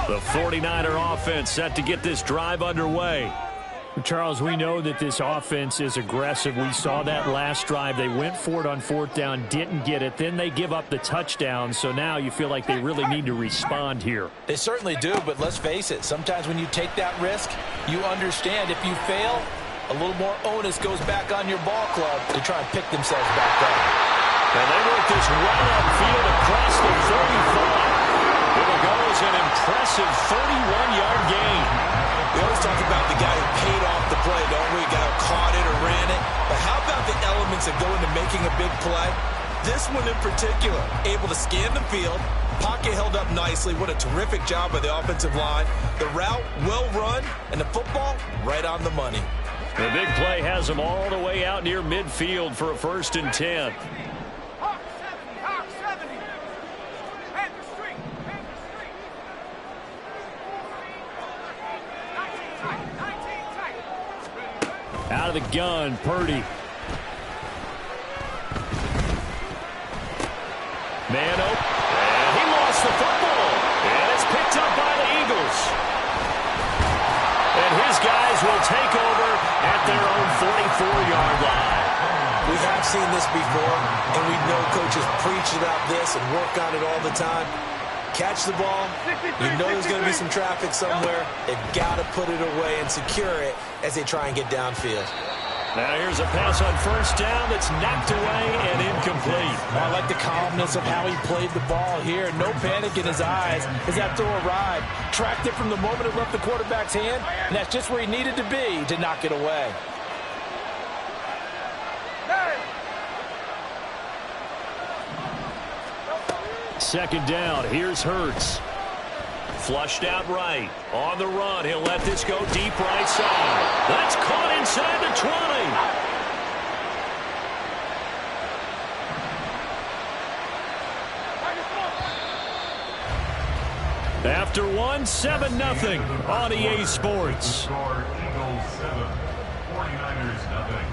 The 49er offense set to get this drive underway. Charles, we know that this offense is aggressive. We saw that last drive. They went for it on 4th down, didn't get it. Then they give up the touchdown. So now you feel like they really need to respond here. They certainly do, but let's face it. Sometimes when you take that risk, you understand if you fail, a little more onus goes back on your ball club to try and pick themselves back up. And they work this well upfield across the 35. It'll go as an impressive 31-yard gain. We always talk about the guy who paid off the play, don't we? The guy who caught it or ran it. But how about the elements that go into making a big play? This one in particular, able to scan the field, pocket held up nicely. What a terrific job by the offensive line. The route, well run, and the football, right on the money. The big play has them all the way out near midfield for a 1st and 10. Hawk 70, Hawk 70. Panther Street, Panther Street. 19 tight, 19 tight. Out of the gun, Purdy. Man open. And he lost the football. And it's picked up by the Eagles. And his guys will take over at their own 44-yard line. We have seen this before, and we know coaches preach about this and work on it all the time. Catch the ball. You know there's going to be some traffic somewhere. They've got to put it away and secure it as they try and get downfield. Now here's a pass on 1st down that's knocked away and incomplete. I like the calmness of how he played the ball here. No panic in his eyes as that throw arrived. Tracked it from the moment it left the quarterback's hand, and that's just where he needed to be to knock it away. Second down, here's Hurts. Flushed out right. On the run, he'll let this go deep right side. That's caught inside the 20. After one, 7-0 on EA Sports. Score Eagles 7, 49ers nothing.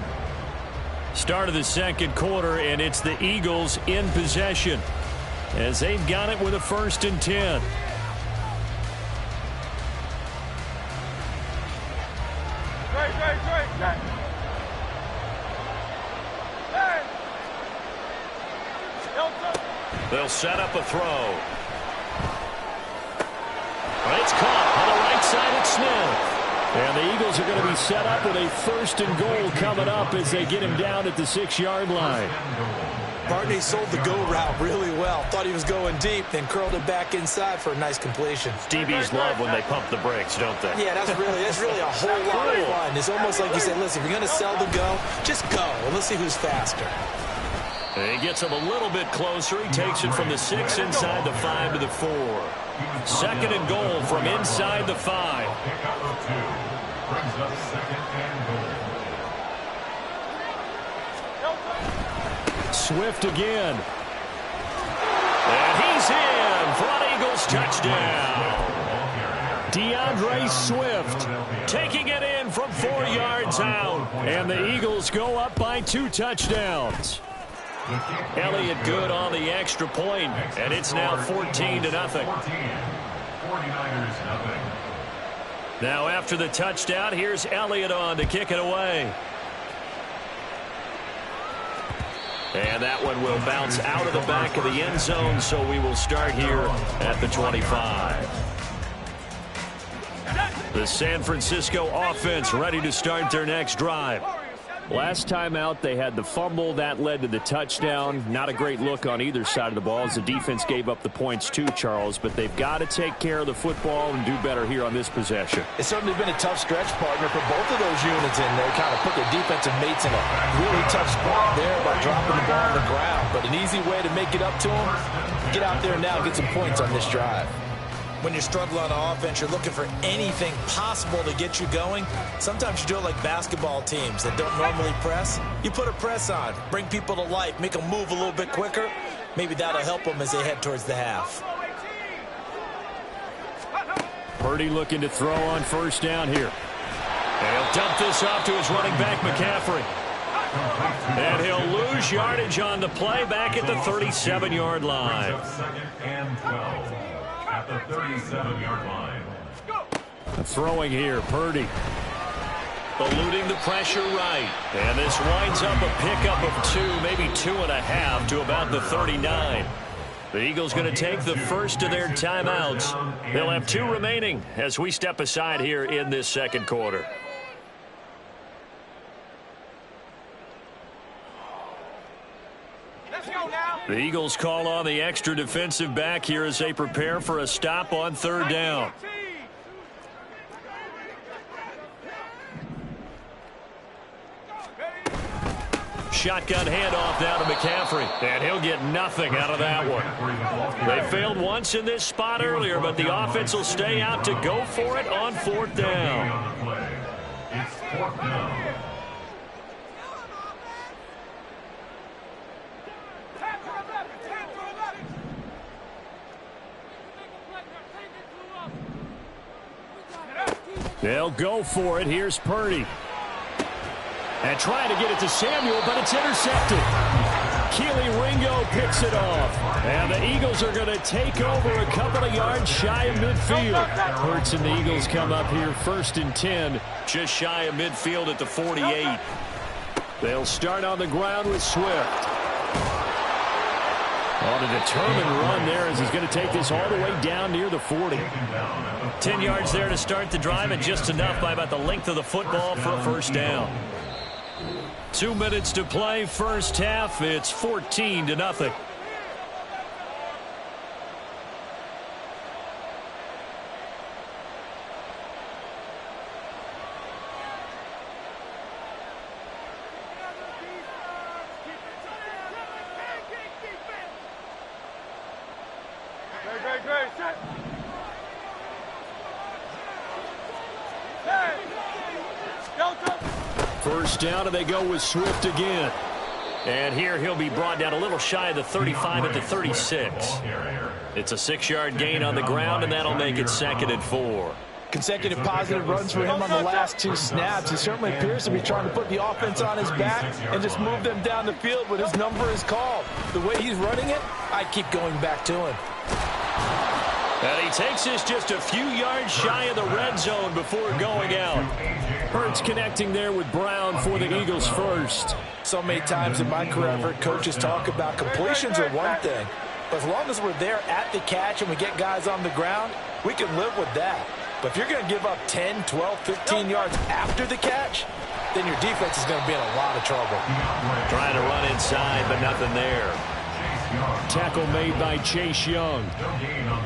Start of the second quarter, and it's the Eagles in possession as they've got it with a 1st and 10. They'll set up a throw. It's caught on the right side at Smith. And the Eagles are going to be set up with a 1st and goal coming up as they get him down at the 6-yard line. Barney sold the go route really well. Thought he was going deep, then curled it back inside for a nice completion. DBs love when they pump the brakes, don't they? Yeah, that's really a whole lot of fun. It's almost like you said, listen, if you're going to sell the go, just go. And let's see who's faster. And he gets him a little bit closer. He takes it from the 6 inside the 5 to the 4. 2nd and goal from inside the 5. Pickup of 2 brings up 2nd and goal. Swift again. And he's in for an Eagles touchdown. DeAndre Swift taking it in from 4 yards down, and the Eagles go up by 2 touchdowns. Elliott good on the extra point, and it's now 14-0. 49ers nothing. Now after the touchdown, here's Elliott on to kick it away. And that one will bounce out of the back of the end zone, so we will start here at the 25. The San Francisco offense ready to start their next drive. Last time out, they had the fumble. That led to the touchdown. Not a great look on either side of the ball as the defense gave up the points too, Charles. But they've got to take care of the football and do better here on this possession. It's certainly been a tough stretch, partner, for both of those units in there. Kind of put their defensive mates in a really tough spot there by dropping the ball on the ground. But an easy way to make it up to them, get out there now and get some points on this drive. When you're struggling on offense, you're looking for anything possible to get you going. Sometimes you do it like basketball teams that don't normally press. You put a press on, bring people to life, make them move a little bit quicker. Maybe that'll help them as they head towards the half. Purdy looking to throw on first down here. And he'll dump this off to his running back, McCaffrey. And he'll lose yardage on the play back at the 37-yard line. Second and 12 at the 37-yard line. Throwing here, Purdy. Eluding the pressure right. And this winds up a pickup of 2, maybe 2.5 to about the 39. The Eagles going to take the first of their timeouts. They'll have 2 remaining as we step aside here in this second quarter. The Eagles call on the extra defensive back here as they prepare for a stop on third down. Shotgun handoff now to McCaffrey, and he'll get nothing out of that one. They failed once in this spot earlier, but the offense will stay out to go for it on fourth down. It's fourth down. They'll go for it. Here's Purdy. And trying to get it to Samuel, but it's intercepted. Keely Ringo picks it off. And the Eagles are going to take over a couple of yards shy of midfield. Hurts and the Eagles come up here first and 10, just shy of midfield at the 48. They'll start on the ground with Swift. On a determined run there as he's going to take this all the way down near the 40. 10 yards there to start the drive, and just enough by about the length of the football for a first down. 2 minutes to play, first half. It's 14-0. First down, and they go with Swift again. And here he'll be brought down a little shy of the 35 at the 36. It's a 6-yard gain on the ground, and that'll make it 2nd and 4. Consecutive positive runs for him on the last 2 snaps. He certainly appears to be trying to put the offense on his back and just move them down the field when his number is called. The way he's running it, I keep going back to him. And he takes this just a few yards shy of the red zone before going out. Hurts connecting there with Brown for the Eagles first. So many times in my career, I've heard coaches talk about completions are one thing. But as long as we're there at the catch and we get guys on the ground, we can live with that. But if you're going to give up 10, 12, 15 yards after the catch, then your defense is going to be in a lot of trouble. Trying to run inside, but nothing there. Tackle made by Chase Young.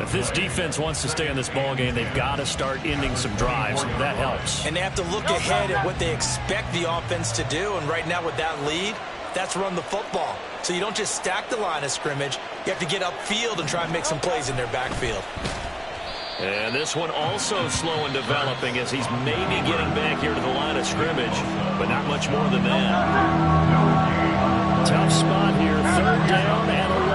If this defense wants to stay in this ballgame, they've got to start ending some drives. That helps. And they have to look ahead at what they expect the offense to do. And right now with that lead, that's run the football. So you don't just stack the line of scrimmage. You have to get upfield and try and make some plays in their backfield. And this one also slow in developing as he's maybe getting back here to the line of scrimmage, but not much more than that. Tough spot here, 3rd down and 11.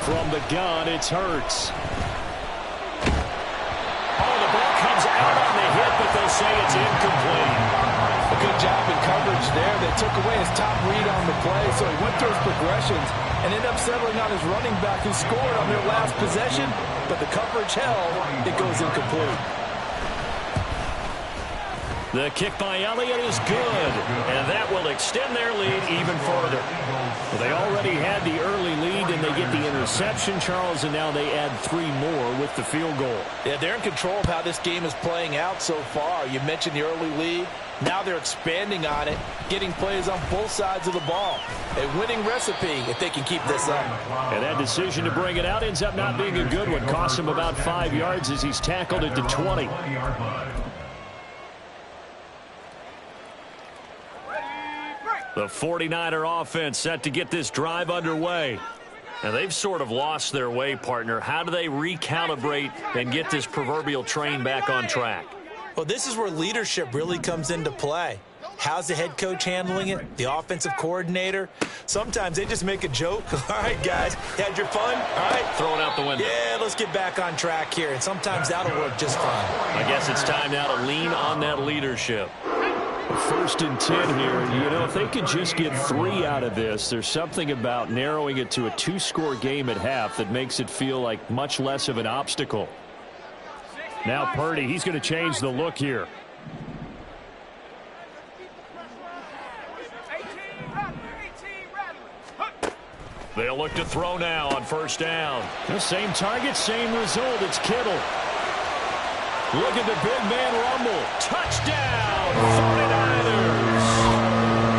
From the gun, it's Hurts. Oh, the ball comes out on the hit, but they'll say it's incomplete. A good job in coverage there. They took away his top read on the play, so he went through his progressions and ended up settling on his running back who scored on their last possession, but the coverage held. It goes incomplete. The kick by Elliott is good, and that will extend their lead even further. Well, they already had the early lead, and they get the interception, Charles, and now they add 3 more with the field goal. Yeah, they're in control of how this game is playing out so far. You mentioned the early lead. Now they're expanding on it, getting plays on both sides of the ball. A winning recipe if they can keep this up. And that decision to bring it out ends up not being a good one. Cost him about 5 yards as he's tackled at the 20. The 49er offense set to get this drive underway. And they've sort of lost their way, partner. How do they recalibrate and get this proverbial train back on track? Well, this is where leadership really comes into play. How's the head coach handling it? The offensive coordinator? Sometimes they just make a joke. All right, guys, had your fun? All right. Throw it out the window. Yeah, let's get back on track here. And sometimes that'll work just fine. I guess it's time now to lean on that leadership. 1st and 10 here. You know, if they could just get 3 out of this, there's something about narrowing it to a 2-score game at half that makes it feel like much less of an obstacle. Now Purdy, he's going to change the look here. They'll look to throw now on 1st down. The same target, same result. It's Kittle. Look at the big man rumble. Touchdown, 49ers.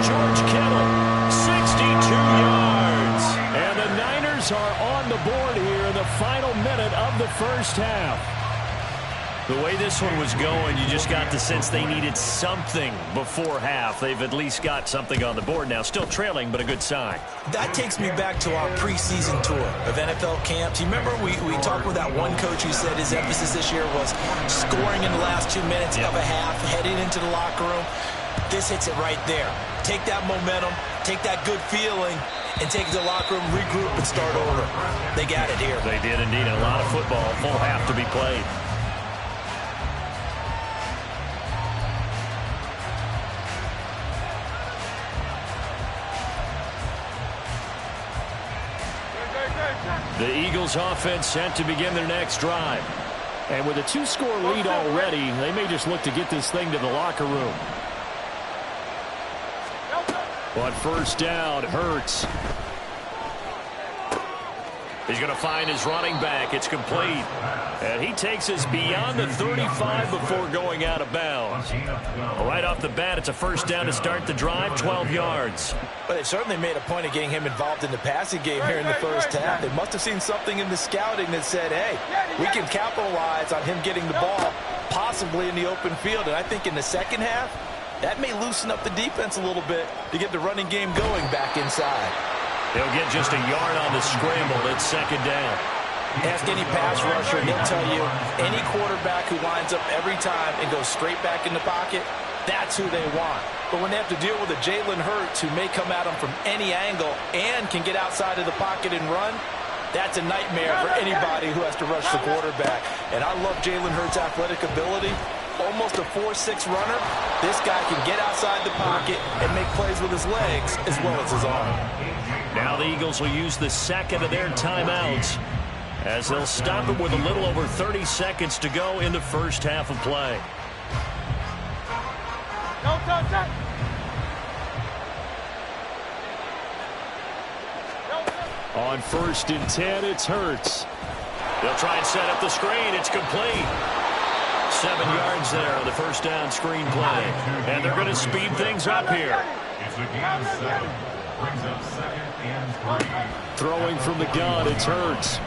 George Kittle, 62 yards. And the Niners are on the board here in the final minute of the 1st half. The way this one was going, you just got the sense they needed something before half. They've at least got something on the board now. Still trailing, but a good sign. That takes me back to our preseason tour of NFL camps. You remember we talked with that one coach who said his emphasis this year was scoring in the last 2 minutes of a half, heading into the locker room. This hits it right there. Take that momentum, take that good feeling, and take it to the locker room, regroup, and start over. They got it here. They did indeed. A lot of football, full half to be played. The Eagles offense set to begin their next drive. And with a 2-score lead already, they may just look to get this thing to the locker room. But 1st down, Hurts. He's going to find his running back. It's complete. And he takes us beyond the 35 before going out of bounds. Right off the bat, it's a 1st down to start the drive, 12 yards. But they certainly made a point of getting him involved in the passing game here in the 1st half. They must have seen something in the scouting that said, hey, we can capitalize on him getting the ball, possibly in the open field. And I think in the 2nd half, that may loosen up the defense a little bit to get the running game going back inside. He'll get just a yard on the scramble. It's 2nd down. Ask any pass rusher, and they'll tell you any quarterback who lines up every time and goes straight back in the pocket, that's who they want. But when they have to deal with a Jalen Hurts who may come at them from any angle and can get outside of the pocket and run, that's a nightmare for anybody who has to rush the quarterback. And I love Jalen Hurts' athletic ability. Almost a 4.6 runner. This guy can get outside the pocket and make plays with his legs as well as his arm. Now the Eagles will use the 2nd of their timeouts as they'll stop it with a little over 30 seconds to go in the 1st half of play. On 1st and 10, it's Hurts. They'll try and set up the screen. It's complete. 7 yards there on the 1st down screen play. And they're going to speed things up here. It's a game 7. Brings up 2nd and 3. Throwing from the gun, it's Hurts.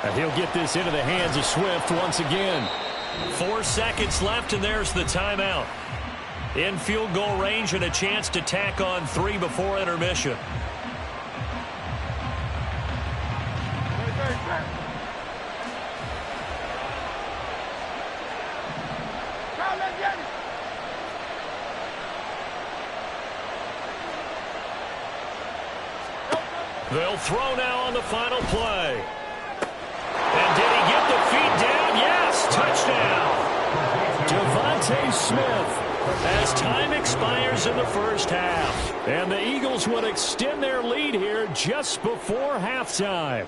And he'll get this into the hands of Swift once again. 4 seconds left, and there's the timeout. In field goal range and a chance to tack on 3 before intermission. They'll throw now on the final play. And did he get the feet down? Yes, touchdown. Devontae Smith as time expires in the first half. And the Eagles would extend their lead here just before halftime.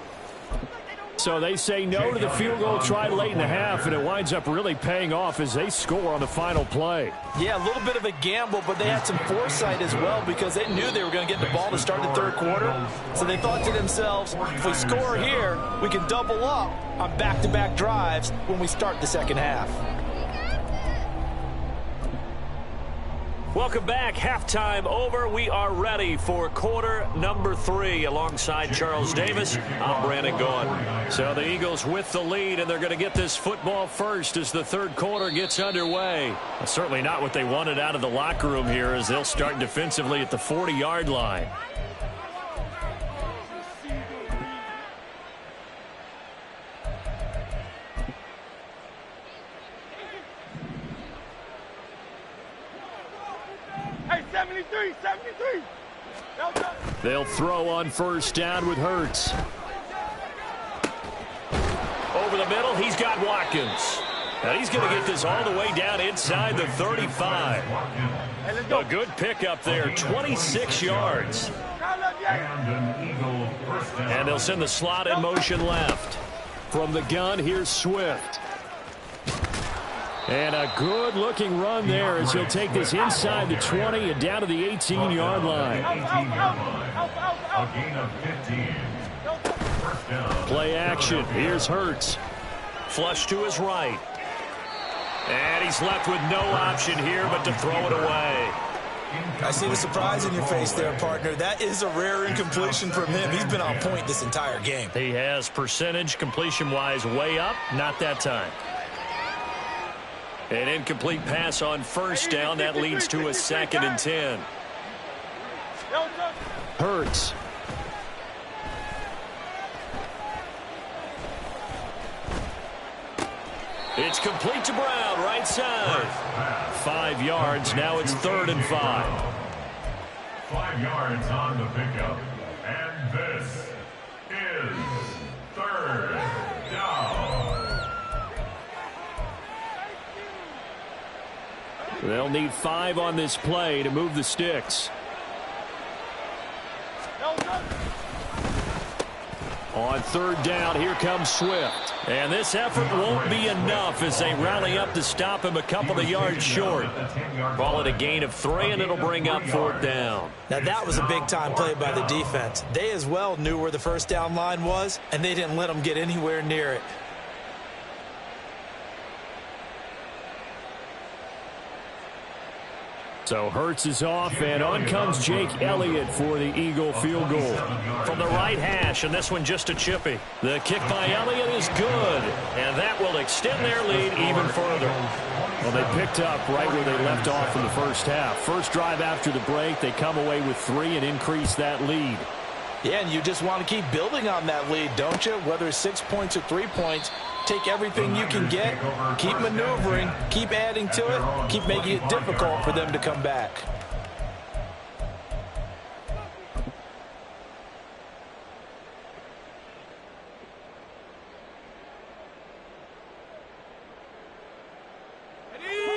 So they say no to the field goal tried late in the half, and it winds up really paying off as they score on the final play. Yeah, a little bit of a gamble, but they had some foresight as well because they knew they were going to get the ball to start the third quarter. So they thought to themselves, if we score here, we can double up on back-to-back drives when we start the second half. Welcome back. Halftime over. We are ready for quarter number 3 alongside Charles Davis. I'm Brandon Gaughan. So the Eagles with the lead, and they're going to get this football first as the third quarter gets underway. Certainly not what they wanted out of the locker room here as they'll start defensively at the 40-yard line. Hey, 73, 73. They'll throw on first down with Hurts. Over the middle, he's got Watkins. And he's going to get this all the way down inside the 35. A good pickup there, 26 yards. And they'll send the slot in motion left. From the gun, here's Swift. And a good-looking run there as he'll take this inside the 20 and down to the 18-yard line. A gain of 15. Play action. Here's Hurts. Flush to his right. And he's left with no option here but to throw it away. I see the surprise in your face there, partner. That is a rare incompletion from him. He's been on point this entire game. He has percentage completion-wise way up. Not that time. An incomplete pass on first down. That leads to a 2nd and 10. Hurts. It's complete to Brown, right side. 5 yards. Now it's 3rd and 5. 5 yards on the pickup. And this is 3rd down. They'll need 5 on this play to move the sticks. On 3rd down, here comes Swift. And this effort won't be enough as they rally up to stop him a couple of yards short. Call it a gain of 3, and it'll bring up 4th down. Now, that was a big-time play by the defense. They as well knew where the first down line was, and they didn't let them get anywhere near it. So Hurts is off, and on comes Jake Elliott for the Eagle field goal. From the right hash, and this one just a chippy. The kick by Elliott is good, and that will extend their lead even further. Well, they picked up right where they left off in the first half. First drive after the break, they come away with 3 and increase that lead. Yeah, and you just want to keep building on that lead, don't you? Whether it's 6 points or 3 points, take everything you can get, keep maneuvering, keep adding to it, keep making it difficult for them to come back.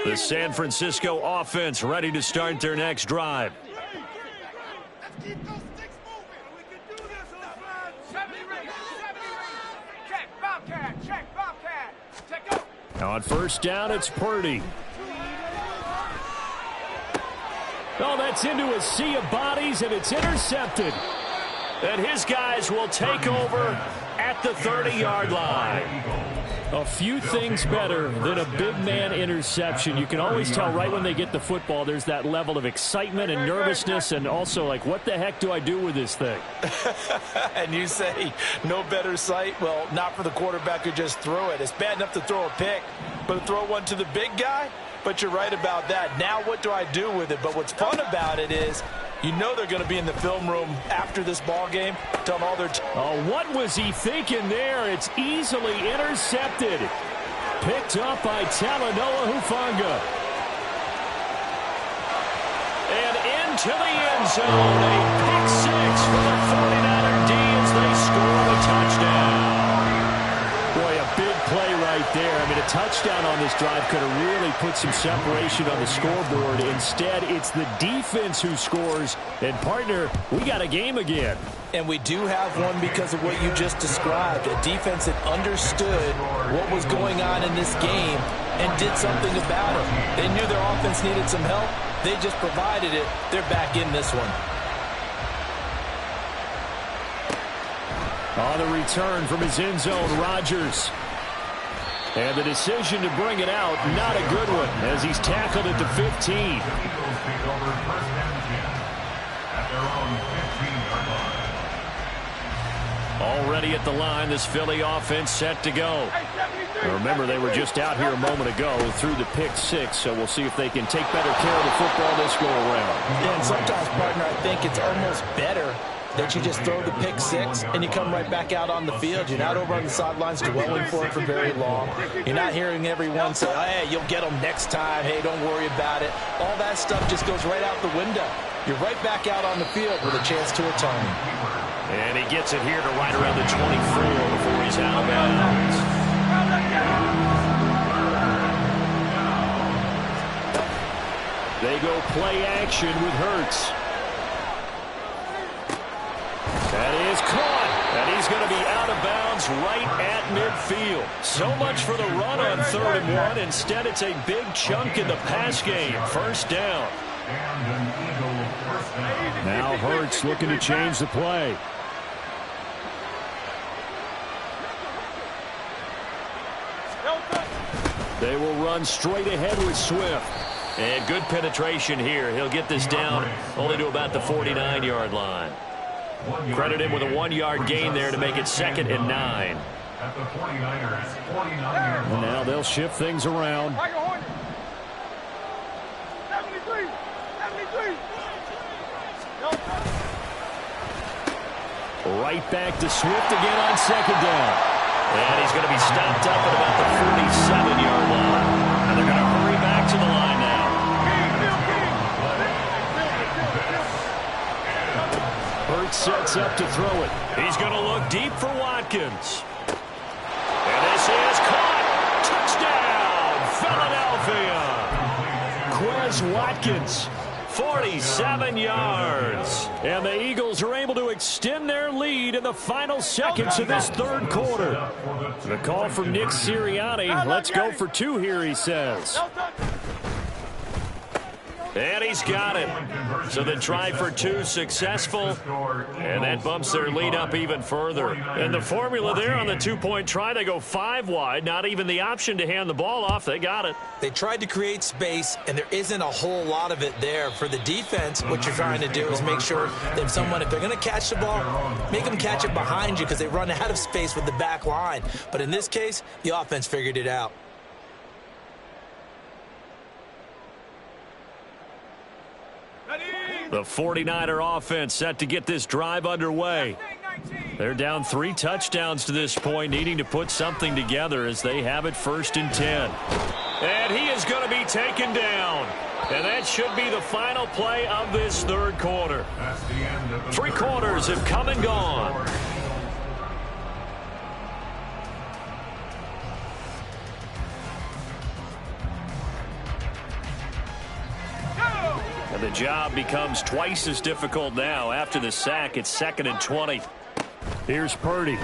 The San Francisco offense ready to start their next drive. Let's keep those sticks moving. We can do this, Oakland. 70 ring, 70 ring. Check, Bobcat, check, Bobcat. Check go. On first down, it's Purdy. Oh, that's into a sea of bodies, and it's intercepted. And his guys will take over at the 30-yard line. A few things better than a big man interception. You can always tell right when they get the football, there's that level of excitement and nervousness, and also like, what the heck do I do with this thing? And you say, no better sight? Well, not for the quarterback who just threw it. It's bad enough to throw a pick, but to throw one to the big guy? But you're right about that. Now what do I do with it? But what's fun about it is, you know they're going to be in the film room after this ball game, telling all their oh, what was he thinking there? It's easily intercepted. Picked up by Talanoa Hufanga. And into the end zone. A pick 6 for the 49er defense. touchdown on this drive could have really put some separation on the scoreboard. Instead, it's the defense who scores. And, partner, we got a game again. And we do have one because of what you just described. A defense that understood what was going on in this game and did something about it. They knew their offense needed some help. They just provided it. They're back in this one. On the return from his end zone, Rodgers. And the decision to bring it out, not a good one, as he's tackled at the 15. Eagles take over first and 10 at their own 15-yard line. Already at the line, this Philly offense set to go. Remember, they were just out here a moment ago through the pick six, so we'll see if they can take better care of the football this go-around. Yeah, and sometimes, partner, I think it's almost better that you just throw the pick six and you come right back out on the field. You're not over on the sidelines dwelling for it for very long. You're not hearing everyone say, hey, you'll get them next time. Hey, don't worry about it. All that stuff just goes right out the window. You're right back out on the field with a chance to atone. And he gets it here to right around the 24 before he's out of bounds. They go play action with Hurts. That is caught, and he's going to be out of bounds right at midfield. So much for the run on 3rd and 1. Instead, it's a big chunk in the pass game. First down. Now Hurts looking to change the play. They will run straight ahead with Swift. And good penetration here. He'll get this down only to about the 49-yard line. Credit him with a 1-yard gain there to make it 2nd and 9. At the 49ers, 49-yard line. Now they'll shift things around. 73. Right back to Swift again on 2nd down. And he's going to be stopped up at about the 47-yard line. And they're going to hurry back to the line now. Hurts sets up to throw it. He's going to look deep for Watkins. And this is caught. Touchdown, Philadelphia. Quez Watkins, 47 yards. And the Eagles are able to extend their lead in the final seconds of this 3rd quarter. The call from Nick Sirianni. Let's go for 2 here, he says. And he's got it. So the try for 2 successful. And that bumps their lead up even further. And the formula there on the 2-point try, they go 5 wide. Not even the option to hand the ball off. They got it. They tried to create space, and there isn't a whole lot of it there. For the defense, what you're trying to do is make sure that if they're going to catch the ball, make them catch it behind you because they run out of space with the back line. But in this case, the offense figured it out. The 49er offense set to get this drive underway. They're down 3 touchdowns to this point, needing to put something together as they have it 1st and 10. And he is going to be taken down. And that should be the final play of this 3rd quarter. 3 quarters have come and gone. And the job becomes twice as difficult now. After the sack, it's 2nd and 20. Here's Purdy.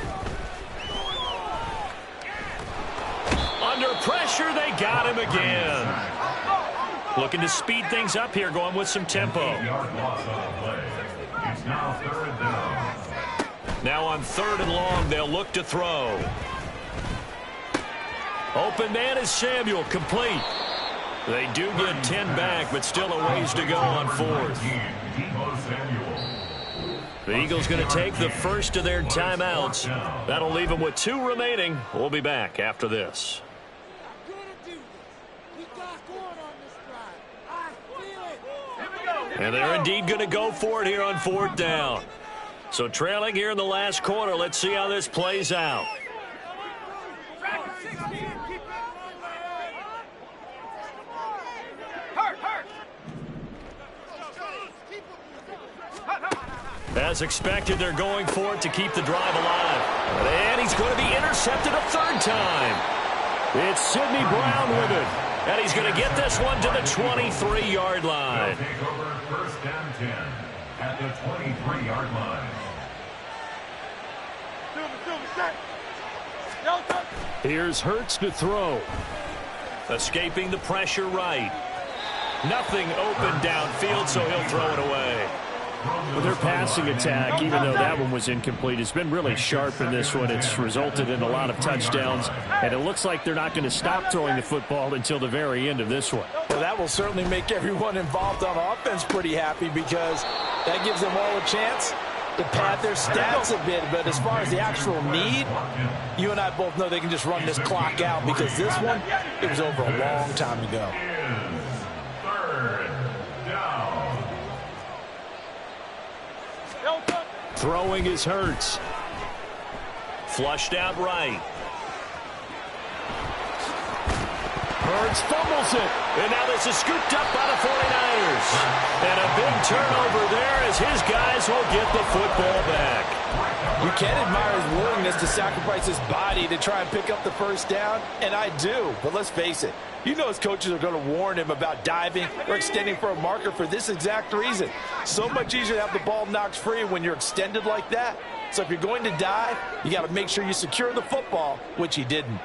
Under pressure, they got him again. Looking to speed things up here, going with some tempo. Now on 3rd and long, they'll look to throw. Open man is Samuel, complete. They do get 10 back, but still a ways to go on 4th. The Eagles going to take the first of their timeouts. That'll leave them with 2 remaining. We'll be back after this. And they're indeed going to go for it here on 4th down. So trailing here in the last quarter. Let's see how this plays out. As expected, they're going for it to keep the drive alive. And he's going to be intercepted a 3rd time. It's Sidney Brown with it. And he's going to get this one to the 23-yard line. They'll take over first and 10 at the 23-yard line. Here's Hurts to throw. Escaping the pressure right. Nothing open downfield, so he'll throw it away. Well, their passing attack, even though that one was incomplete, has been really sharp in this one. It's resulted in a lot of touchdowns, and it looks like they're not going to stop throwing the football until the very end of this one. Well, that will certainly make everyone involved on offense pretty happy because that gives them all a chance to pad their stats a bit. But as far as the actual need, you and I both know they can just run this clock out because this one, it was over a long time ago. Throwing is Hurts. Flushed out right. Hurts fumbles it. And now this is scooped up by the 49ers. And a big turnover there as his guys will get the football back. You can admire his willingness to sacrifice his body to try and pick up the first down, and I do. But let's face it, you know his coaches are going to warn him about diving or extending for a marker for this exact reason. So much easier to have the ball knocked free when you're extended like that. So if you're going to dive, you got to make sure you secure the football, which he didn't.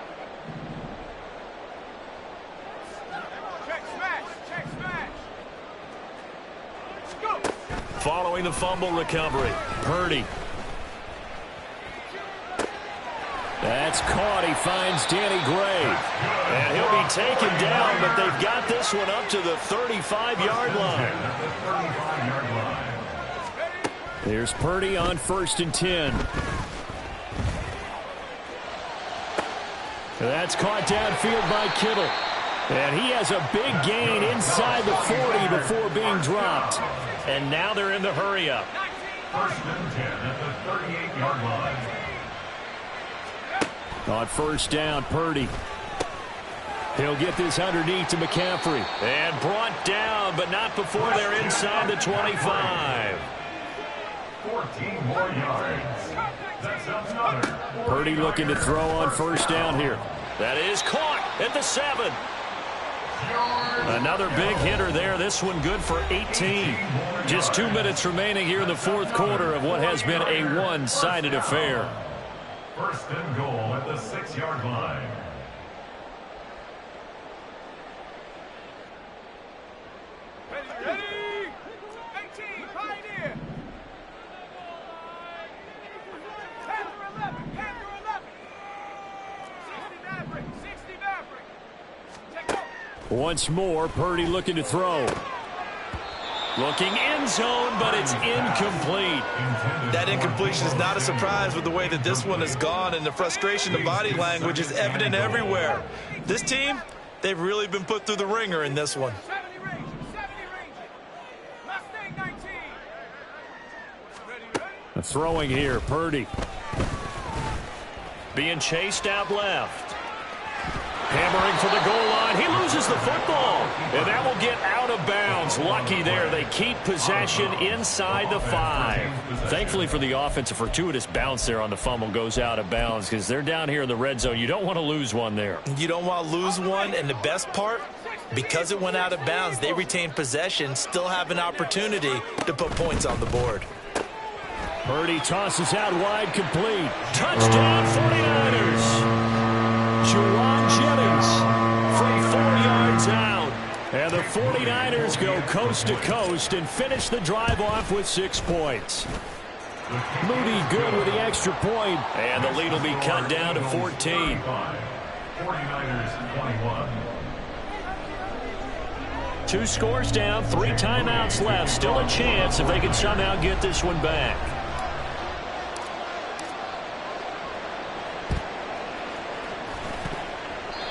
Following the fumble recovery, Purdy. That's caught. He finds Danny Gray. And he'll be taken down, but they've got this one up to the 35-yard line. There's Purdy on 1st and 10. That's caught downfield by Kittle. And he has a big gain inside the 40 before being dropped. And now they're in the hurry-up. First and 10 at the 38-yard line. On 1st down, Purdy. He'll get this underneath to McCaffrey. And brought down, but not before they're inside the 25. 14 more yards. That's another. Purdy looking to throw on 1st down here. That is caught at the 7. Another big hitter there. This one good for 18. Just 2 minutes remaining here in the 4th quarter of what has been a one-sided affair. First and goal at the 6-yard line. Ready? 18, Pioneer. Panther 11, Panther 11. 60 Maverick, 60 Maverick. Check out. Once more, Purdy looking to throw. Looking end zone, but it's incomplete. That incompletion is not a surprise with the way that this one has gone, and the frustration, the body language is evident everywhere. This team, they've really been put through the ringer in this one. 70 Ranger, 70 Ranger. Mustang 19. Ready? Throwing here, Purdy. Being chased out left. Hammering for the goal line. He loses the football. And that will get out of bounds. Lucky there. They keep possession inside the 5. Thankfully for the offense, a fortuitous bounce there on the fumble goes out of bounds because they're down here in the red zone. You don't want to lose one there. You don't want to lose one, and the best part, because it went out of bounds, they retained possession, still have an opportunity to put points on the board. Purdy tosses out wide, complete. Touchdown 49ers. Juwan Jennings From 4 yards out. And the 49ers go coast to coast and finish the drive off with 6 points. Moody good with the extra point. And the lead will be cut down to 14. 49ers 21. 2 scores down, 3 timeouts left. Still a chance if they can somehow get this one back.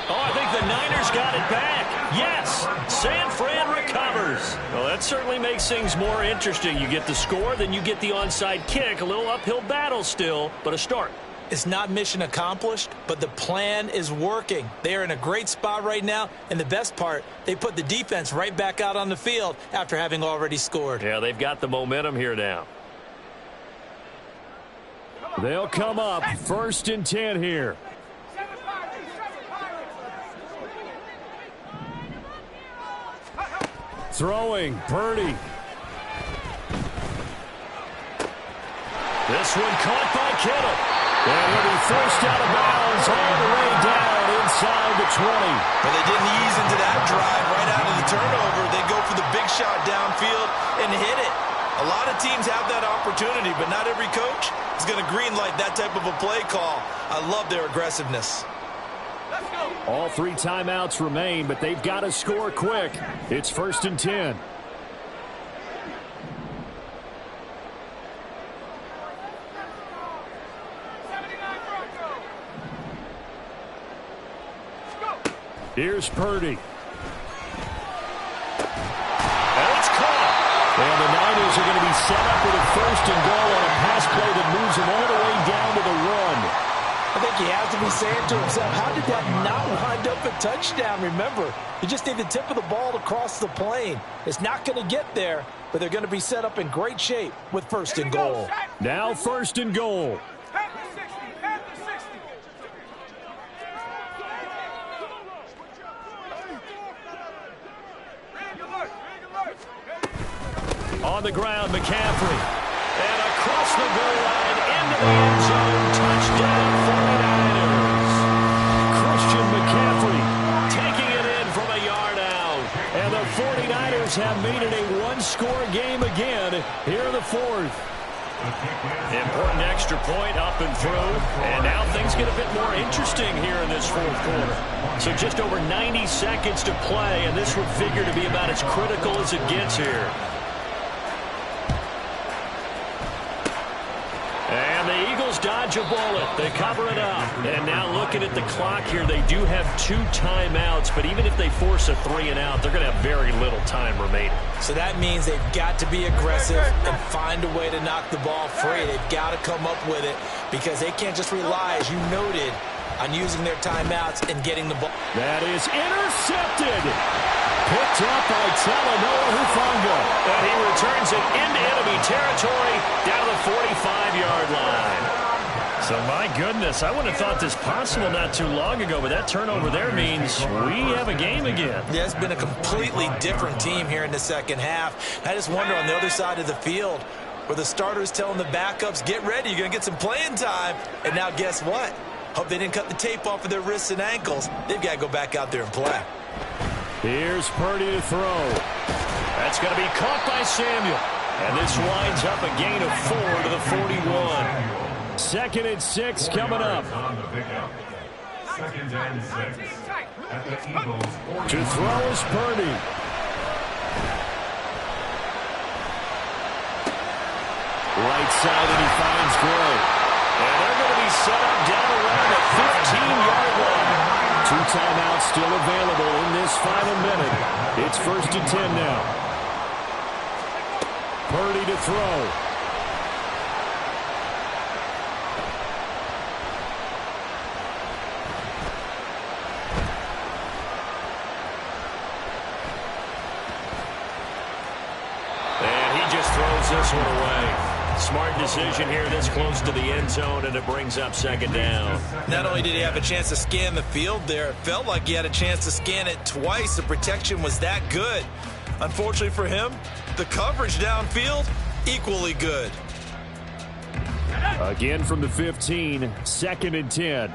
Oh, I think the Niners got it back. Yes, San Fran recovers. Well, that certainly makes things more interesting. You get the score, then you get the onside kick. A little uphill battle still, but a start. It's not mission accomplished, but the plan is working. They are in a great spot right now, and the best part, they put the defense right back out on the field after having already scored. Yeah, they've got the momentum here now. They'll come up 1st and 10 here. 7 Pirates, 7 Pirates. Throwing, Purdy. This one caught by Kittle. And he'll be forced out of bounds all the way down inside the 20. But they didn't ease into that drive right out of the turnover. They go for the big shot downfield and hit it. A lot of teams have that opportunity, but not every coach is going to greenlight that type of a play call. I love their aggressiveness. All 3 timeouts remain, but they've got to score quick. It's 1st and 10. Here's Purdy. And it's caught. And the Niners are going to be set up with a 1st and goal on a pass play that moves them all the way down to the 1. I think he has to be saying to himself, how did that not wind up a touchdown? Remember, you just need the tip of the ball to cross the plane. It's not going to get there, but they're going to be set up in great shape with 1st and goal. Now 1st and goal. On the ground, McCaffrey. And across the goal line into the end zone. Touchdown, 49ers. Christian McCaffrey taking it in from a yard out. And the 49ers have made it a one-score game again here in the 4th. Important extra point up and through. And now things get a bit more interesting here in this 4th quarter. So just over 90 seconds to play, and this would figure to be about as critical as it gets here. And the Eagles dodge a bullet. They cover it up. And now looking at the clock here, they do have 2 timeouts, but even if they force a 3-and-out, they're going to have very little time remaining. So that means they've got to be aggressive and find a way to knock the ball free. They've got to come up with it because they can't just rely, as you noted, on using their timeouts and getting the ball. That is intercepted. Picked up by Talanoa Hufanga. And he returns it into enemy territory down the 45-yard line. So, my goodness, I wouldn't have thought this possible not too long ago, but that turnover there means we have a game again. Yeah, it's been a completely different team here in the second half. I just wonder on the other side of the field where the starters telling the backups, get ready, you're going to get some playing time. And now guess what? Hope they didn't cut the tape off of their wrists and ankles. They've got to go back out there and play. Here's Purdy to throw. That's going to be caught by Samuel. And this winds up a gain of 4 to the 41. 2nd and 6 coming up. 2nd and 6 at the Eagles. To throw is Purdy. Right side, and he finds Gray. And they're going to be set up down around the 15-yard line. 2 timeouts still available in this final minute. It's 1st and 10 now. Purdy to throw. And he just throws this one away. Smart decision here this close to the end zone, and it brings up 2nd down. Not only did he have a chance to scan the field there, it felt like he had a chance to scan it twice. The protection was that good. Unfortunately for him, the coverage downfield, equally good. Again from the 15, 2nd and 10.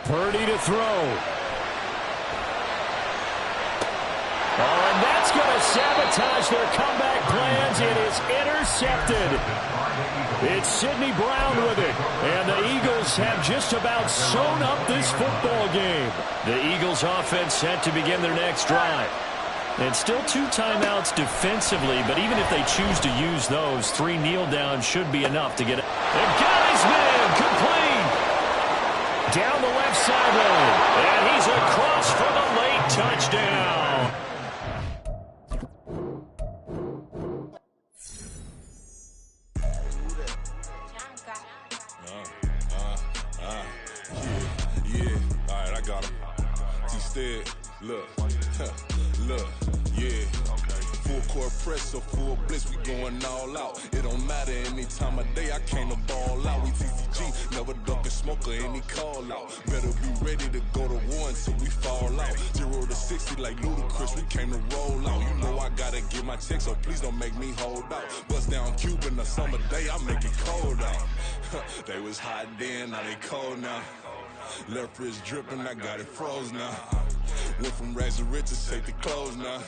Purdy to throw. Oh, and that's going to sabotage their comeback plans. It is intercepted. It's Sidney Brown with it. And the Eagles have just about sewn up this football game. The Eagles offense set to begin their next drive. And still 2 timeouts defensively, but even if they choose to use those, 3 kneel downs should be enough to get it. And got his man complete. Down the left sideline. And he's across for the late touchdown. Yeah. All right, I got him. Instead, look, Yeah. Full court press or full blitz, we going all out. It don't matter any time of day, I came to ball out. We TCG, never duck a smoke or any call out. Better be ready to go to war until we fall out. 0 to 60 like Ludacris, we came to roll out. You know I gotta get my check, so please don't make me hold out. Bust down Cuban a summer day, I make it cold out. They was hot then, now they cold now. Left wrist dripping, I got it froze now. Went from rags to riches, take the clothes now.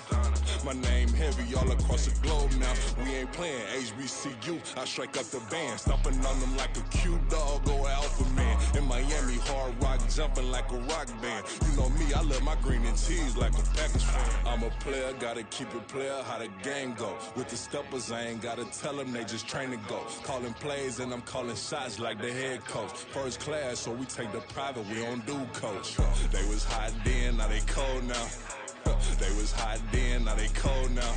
My name heavy all across the globe now. We ain't playing HBCU, I strike up the band. Stomping on them like a cute dog or alpha man. In Miami, hard rock jumping like a rock band. You know me, I love my green and cheese like a Packers fan. I'm a player, gotta keep it player, how the game go. With the steppers, I ain't gotta tell them, they just train to go. Calling plays and I'm calling shots like the head coach. First class, so we take the private, we don't do coach. They was hot then, now they cold now. They was hot then, now they cold now.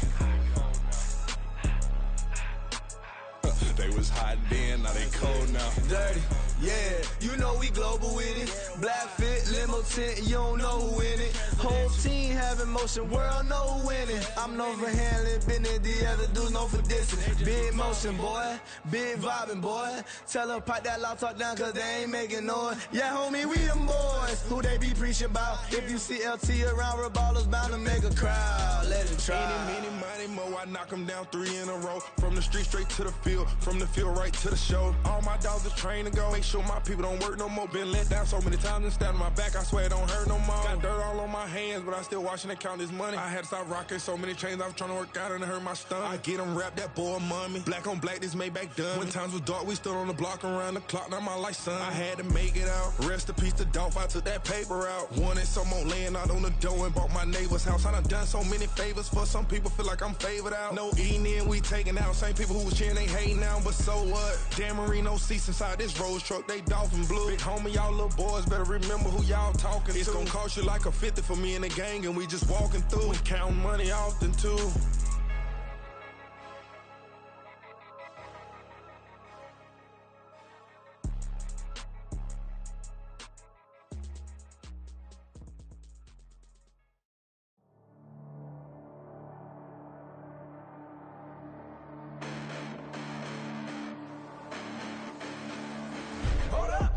They was hot then, now they cold now. Dirty, yeah, you know we global with it. Black fit, limo tint, you don't know who in it. Whole team having motion, world know who winning. I'm known for handling business, the other dudes known for dissing. Big motion, boy, big vibing, boy. Tell them pipe that loud talk down, cause they ain't making noise. Yeah, homie, we them boys, who they be preaching about. If you see LT around, Reballo's bound to make a crowd. Let it try. Any, mighty, mo, I knock them down 3 in a row. From the street straight to the field, from the field right to the show. All my dogs are trained to go. Make sure my people don't work no more. Been let down so many times and stand on my back, I swear it don't hurt no more. Got dirt all on my hands, but I still watching and count this money. I had to stop rocking so many chains, I was trying to work out and it hurt my stomach. I get them wrapped, that boy mommy. Black on black, this Maybach done. When times was dark, we stood on the block around the clock, now my life son. I had to make it out. Rest in peace to Dolph, I took that paper out. Wanted some more laying out on the dough and bought my neighbor's house. I done done so many favors for some people, feel like I'm favored out. No eating in, we taking out. Same people who was cheering, they hating now, but so what? Dan Marino seats inside this Rolls truck, they Dolphin blue. Big homie, y'all little boys better remember who y'all talking to. It's gonna cost you like a 50 for me and the gang, and we just walking through. We counting money often too.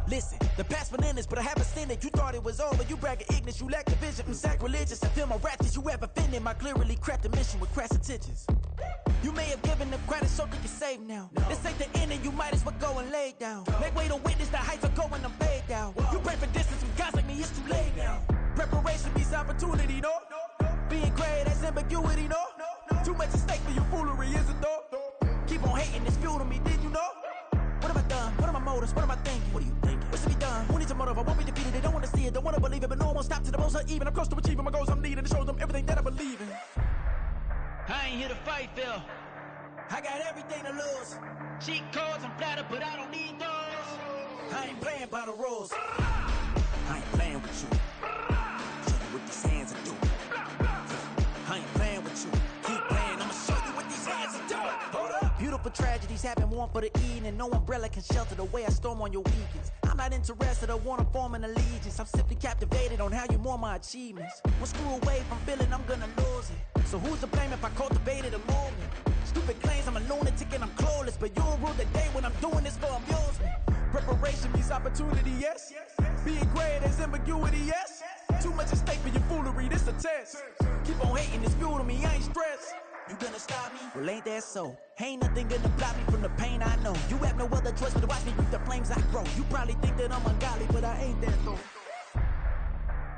Listen, the past bananas, but I haven't seen it. You thought it was over, you bragging ignorance, you lack the vision. I'm sacrilegious, I feel my ratchets, you have offended my clearly crafted mission with crass intentions. You may have given them credit so they can save now. This ain't the end and you might as well go and lay down. Make way to witness the heights are going, I'm paid down. You pray for distance from guys like me, it's too late now. Preparation means opportunity, no? Being great, that's ambiguity, no? Too much at stake for your foolery, is it though? Keep on hating, it's fuel to me, did you know? What have I done? What are my motives? What am I thinking? What are you thinking? What's to be done? Who needs a motive? I won't be defeated. They don't want to see it, don't want to believe it, but no one will stop to the most even. I'm close to achieving my goals. I'm needing to show them everything that I believe in. I ain't here to fight, Phil. I got everything to lose. Cheat codes, I'm flattered, but I don't need those. I ain't playing by the rules. I ain't playing with you. Show you what these hands are doing. I ain't playing with you. Keep playing, I'ma show you what these hands are doing. Hold up. Beautiful tragedies happen, one for the evening. No umbrella can shelter the way I storm on your weekends. I'm not interested, I wanna form an allegiance. I'm simply captivated on how you more my achievements. One screw away from feeling I'm gonna lose it. So who's to blame if I cultivated a movement? Stupid claims I'm a lunatic and I'm clueless, but you'll rule the day when I'm doing this for amusement. Preparation means opportunity, yes. Being great is ambiguity, yes. Too much at stake for your foolery, this a test. Keep on hating, it's fuel to me, I ain't stressed. You gonna stop me? Well, ain't that so? Ain't nothing gonna block me from the pain I know. You have no other choice but to watch me reap the flames I grow. You probably think that I'm ungodly, but I ain't that though.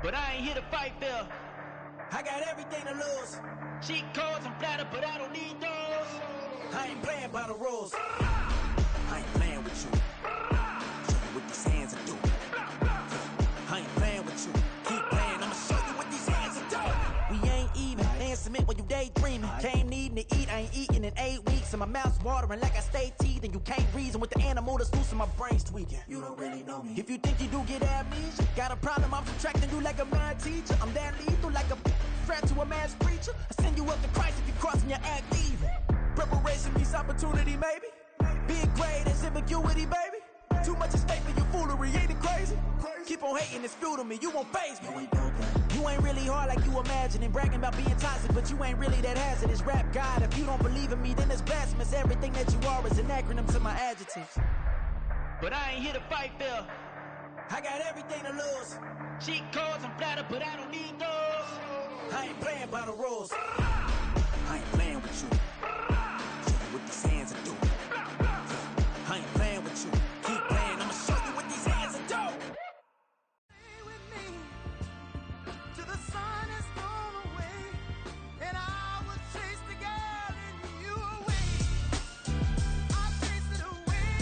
But I ain't here to fight, Phil. I got everything to lose. Cheat codes, I'm flattered, but I don't need those. I ain't playing by the rules. I ain't playing with you. Show you what these hands are doing. I ain't playing with you. Keep playing, I'ma show you what these hands are doing. We ain't even. They ain't submit when you daydreaming. Came needing to eat, I ain't eating in 8 weeks. And my mouth's watering like I stay teeth. And you can't reason with the animal that's loose and my brain's tweaking. You don't really know me. If you think you do get amnesia, got a problem, I'm subtracting you like a mad teacher. I'm that lethal like a threat to a mass preacher. I send you up to Christ if you crossing your act evil. Preparation means opportunity, maybe. Being great is ambiguity, baby. too much is fake for your foolery. Ain't it crazy? Keep on hating, it's fuel to me. You won't faze me. You ain't really hard like you imagining. Bragging about being toxic, but you ain't really that hazardous. Rap God, if you don't believe in me, then it's blasphemous. Everything that you are is an acronym to my adjectives. But I ain't here to fight, Phil. I got everything to lose. Cheat codes, I'm flattered, but I don't need those. I ain't playing by the rules. I ain't playing with you. Show you what these hands are doing. I ain't playing with you. Keep playing, I'ma show you what these hands are doing. Stay with me till the sun is gone away, and I will chase the girl in you away. I'll chase it away.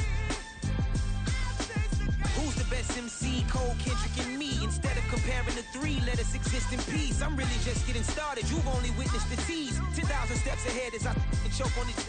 I'll chase the girl. Who's the best MC? Cole, Kendrick, and me. Instead of comparing the three, let us exist in peace. I'm really just getting started. You've only witnessed the tease. 10,000 steps ahead as I choke on these.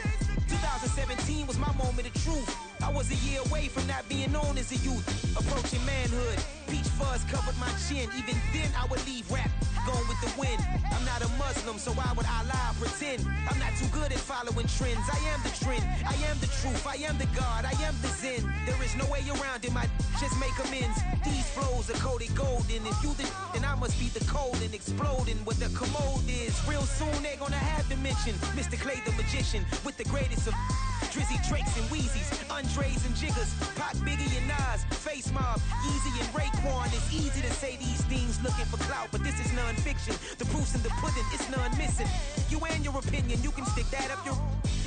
2017 was my moment of truth. I was a year away from not being known as a youth. Approaching manhood. Peach fuzz covered my chin. Even then I would leave rap going with the wind. I'm not a Muslim, so why would I lie or pretend? I'm not too good at following trends. I am the trend. I am the truth. I am the God. I am the Zen. There is no way around it. My just make amends. These flows are coated golden. If you the then I must be the cold and exploding. What the commode is. Real soon they're gonna have to mention Mr. Clay the magician with the greatest of Drizzy, Drakes, and Wheezies, Andres and Jiggers, Pac, Biggie, and Nas, Face Mob, Yeezy, and Raekwon. It's easy to say these things looking for clout, but this is non-fiction. The proof's in the pudding, it's none missing. You and your opinion, you can stick that up your...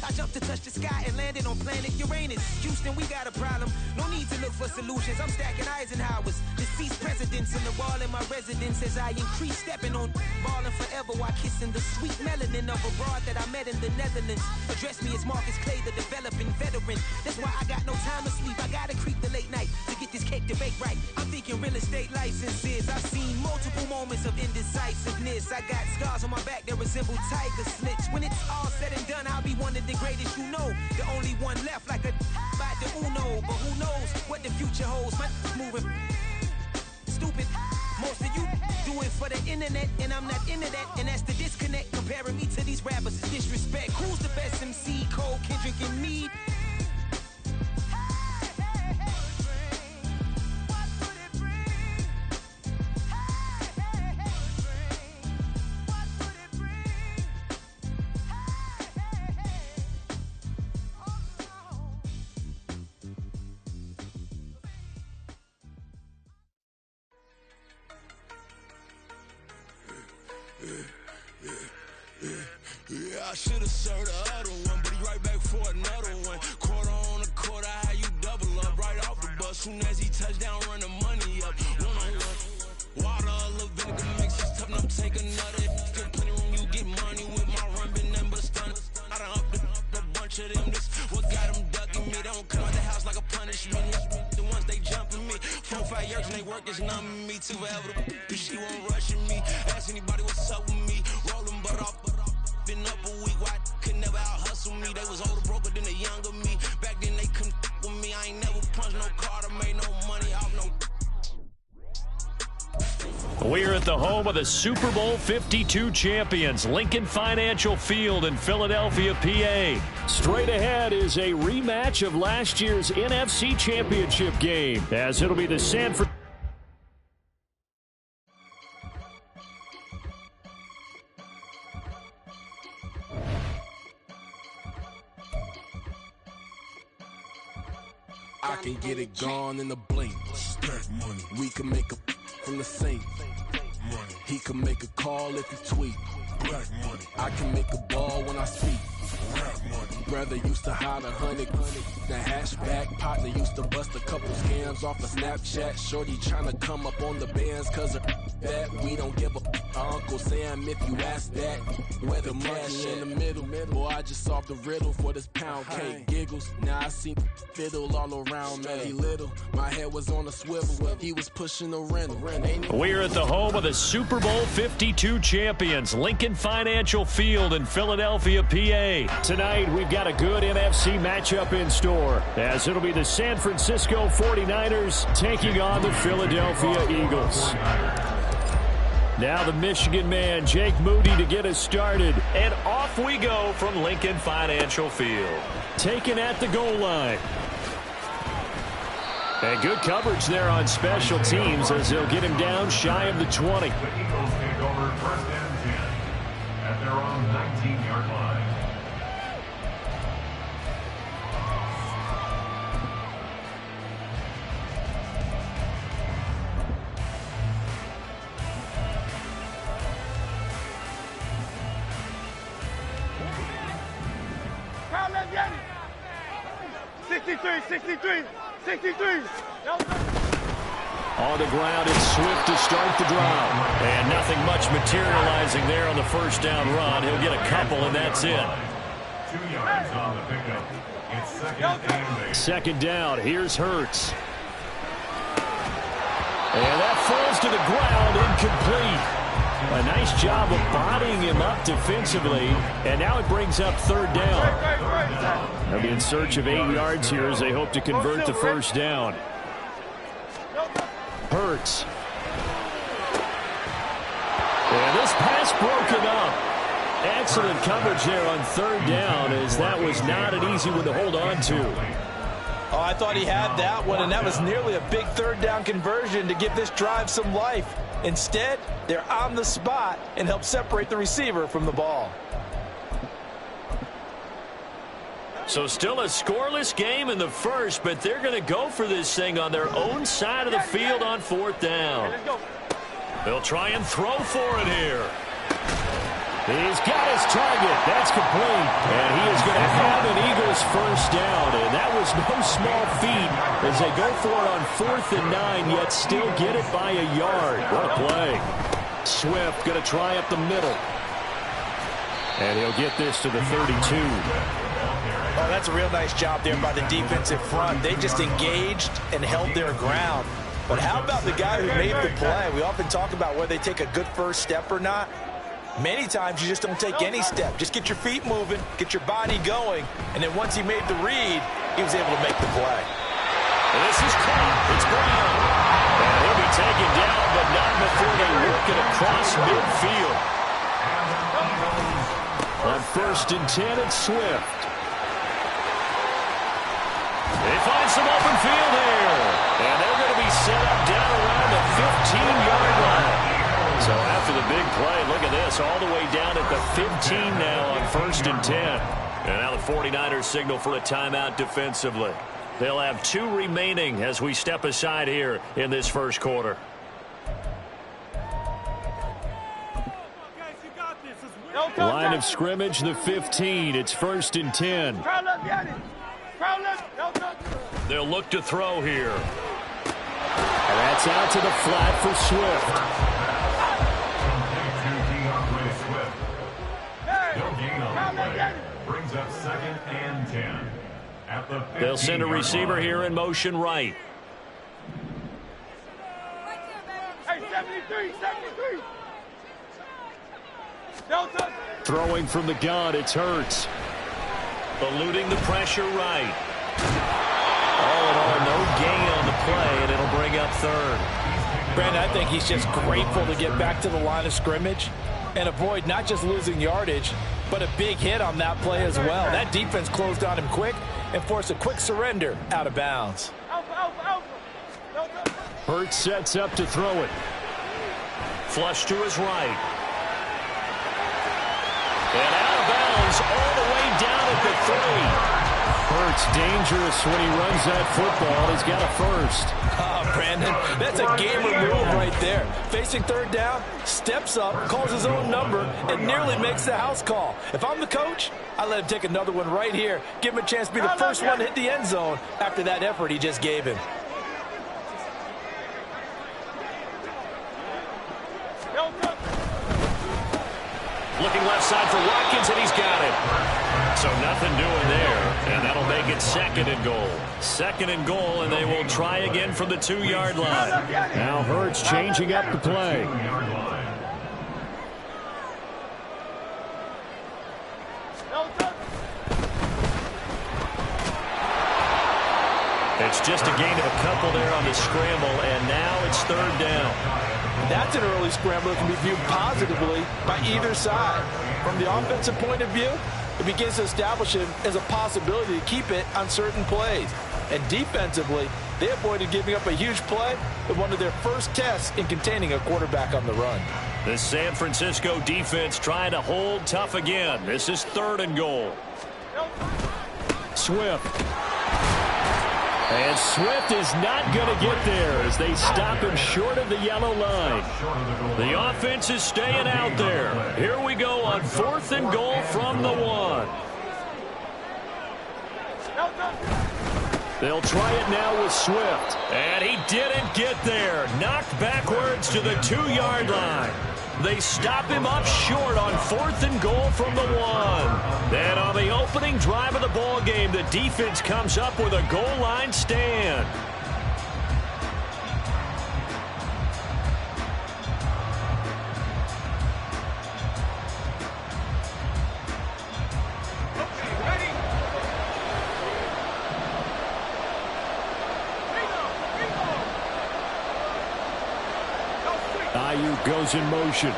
I jumped to touch the sky and landed on planet Uranus. Houston, we got a problem. No need to look for solutions. I'm stacking Eisenhowers. Deceased presidents in the wall in my residence as I increase stepping on balling forever while kissing the sweet melanin of a broad that I met in the Netherlands. Address me as Marcus Clay, the developing veteran. That's why I got no time to sleep. I gotta creep the late night to get this cake debate right. I'm thinking real estate licenses. I've seen multiple moments of indecisiveness. I got scars on my back that resemble tiger slits. When it's all said and done, I'll be one of the greatest you know. The only one left like a by the Uno. But who knows what the future holds. My moving stupid. Most of you do it for the internet, and I'm not into that. And that's the disconnect. Comparing me to these rappers is disrespect. Who's the best MC? Cole, Kendrick, and me. Yeah, I should've served the other one, but he right back for another one. Quarter on a quarter, how you double up right off the bus. Soon as he touch down, run the money up. One-on-one. Water, a little vinegar mix, it's tough enough, take another. Still plenty room, you get money with my run, been nothing but a stun. I done upped a bunch of them, this what got them ducking me. They don't come out the house like a punishment. The ones they jumping me. 4-5 years and they work is numbing me too forever. She won't rushing me. Ask anybody what's up with me. Rolling butt off. Been up a week, why could never out hustle me? They was older, broker than the younger me. Back then they couldn't with me. I ain't never punched no card or made no money off no. We're at the home of the Super Bowl 52 champions, Lincoln Financial Field in Philadelphia, PA. Straight ahead is a rematch of last year's NFC Championship game, as it'll be the San Francisco. I can get it gone in a blink. Stack money. We can make a from the sink. Money. He can make a call if he tweet. Black money. I can make a ball when I speak. Rap money. Brother used to hide 100. The hatchback partner used to bust a couple scams off of Snapchat. Shorty tryna come up on the bands cause of that. We don't give a Uncle Sam if you ask that. Where the cash in the middle. Boy, I just solved the riddle for this pound cake. Giggles. Now I see fiddle all around me. Little. My head was on a swivel. He was pushing the rental. We're at the home of the Super Bowl 52 champions, Lincoln Financial Field in Philadelphia, PA. Tonight, we've got a good NFC matchup in store, as it'll be the San Francisco 49ers taking on the Philadelphia Eagles. Now the Michigan man, Jake Moody, to get us started. And off we go from Lincoln Financial Field. Taken at the goal line. And good coverage there on special teams as they'll get him down shy of the 20. The Eagles take over 1st and 10 at their own 19-yard line. Crowd, let's get it. 63, 63, 63. On the ground, it's Swift to start the drive. And nothing much materializing there on the first down run. He'll get a couple, and that's it. 2 yards on the pickup. It's 2nd and 8. Second down, here's Hurts. And that falls to the ground, incomplete. A nice job of bodying him up defensively, and now it brings up 3rd down. They'll be in search of 8 yards here as they hope to convert the first down. Hurts. And this pass broken up. Excellent coverage there on 3rd down, as that was not an easy one to hold on to. Oh, I thought he had that one, and that was nearly a big 3rd down conversion to give this drive some life. Instead, they're on the spot and help separate the receiver from the ball. So still a scoreless game in the first, but they're going to go for this thing on their own side of the field on 4th down. They'll try and throw for it here. He's got his target. That's complete. And he is going to have an Eagles first down. And that was no small feat as they go for it on 4th and 9, yet still get it by a yard. What a play. Swift going to try up the middle. And he'll get this to the 32. Oh, that's a real nice job there by the defensive front. They just engaged and held their ground. But how about the guy who made the play? We often talk about whether they take a good first step or not. Many times you just don't take any step. Just get your feet moving, get your body going, and then once he made the read, he was able to make the play. And this is caught. It's Brown. And he'll be taken down, but not before they work it across midfield. On 1st and 10, it's Swift. They find some open field here. And they're going to be set up down around the 15-yard line. So after the big play, look at this, all the way down at the 15 now on 1st and 10. And now the 49ers signal for a timeout defensively. They'll have 2 remaining as we step aside here in this first quarter. Line of scrimmage, the 15. It's 1st and 10. They'll look to throw here. And that's out to the flat for Swift. Brings up 2nd and 10. At the They'll send a receiver here in motion right. Hey, 73, 73. Throwing from the gun, it's Hurts. Eluding the pressure right. All in all, no gain on the play, and it'll bring up 3rd. Brandon, I think he's just grateful to get back to the line of scrimmage and avoid not just losing yardage, but a big hit on that play as well. That defense closed on him quick and forced a quick surrender out of bounds. Hurts sets up to throw it. Flush to his right. And out of bounds all the way down at the 3. Hurts dangerous when he runs that football. He's got a first. Brandon, that's a gamer move right there. Facing 3rd down, steps up, calls his own number, and nearly makes the house call. If I'm the coach, I let him take another one right here. Give him a chance to be the first one to hit the end zone after that effort he just gave him. Looking left side for Watkins, and he's got it. So nothing doing there, and that'll make it 2nd and goal. 2nd and goal, and they will try again from the 2-yard line. Now Hurts changing up the play. It's just a gain of a couple there on the scramble, and now it's 3rd down. That's an early scramble that can be viewed positively by either side. From the offensive point of view, it begins to establish it as a possibility to keep it on certain plays. And defensively, They avoided giving up a huge play in one of their first tests in containing a quarterback on the run. The San Francisco defense trying to hold tough again. This is 3rd and goal. Swift. And Swift is not going to get there as they stop him short of the yellow line. The offense is staying out there. Here we go on 4th and goal from the 1. They'll try it now with Swift. And he didn't get there. Knocked backwards to the 2-yard line. They stop him up short on 4th and goal from the 1. Then on the opening drive of the ball game, the defense comes up with a goal line stand. Ayuk goes in motion.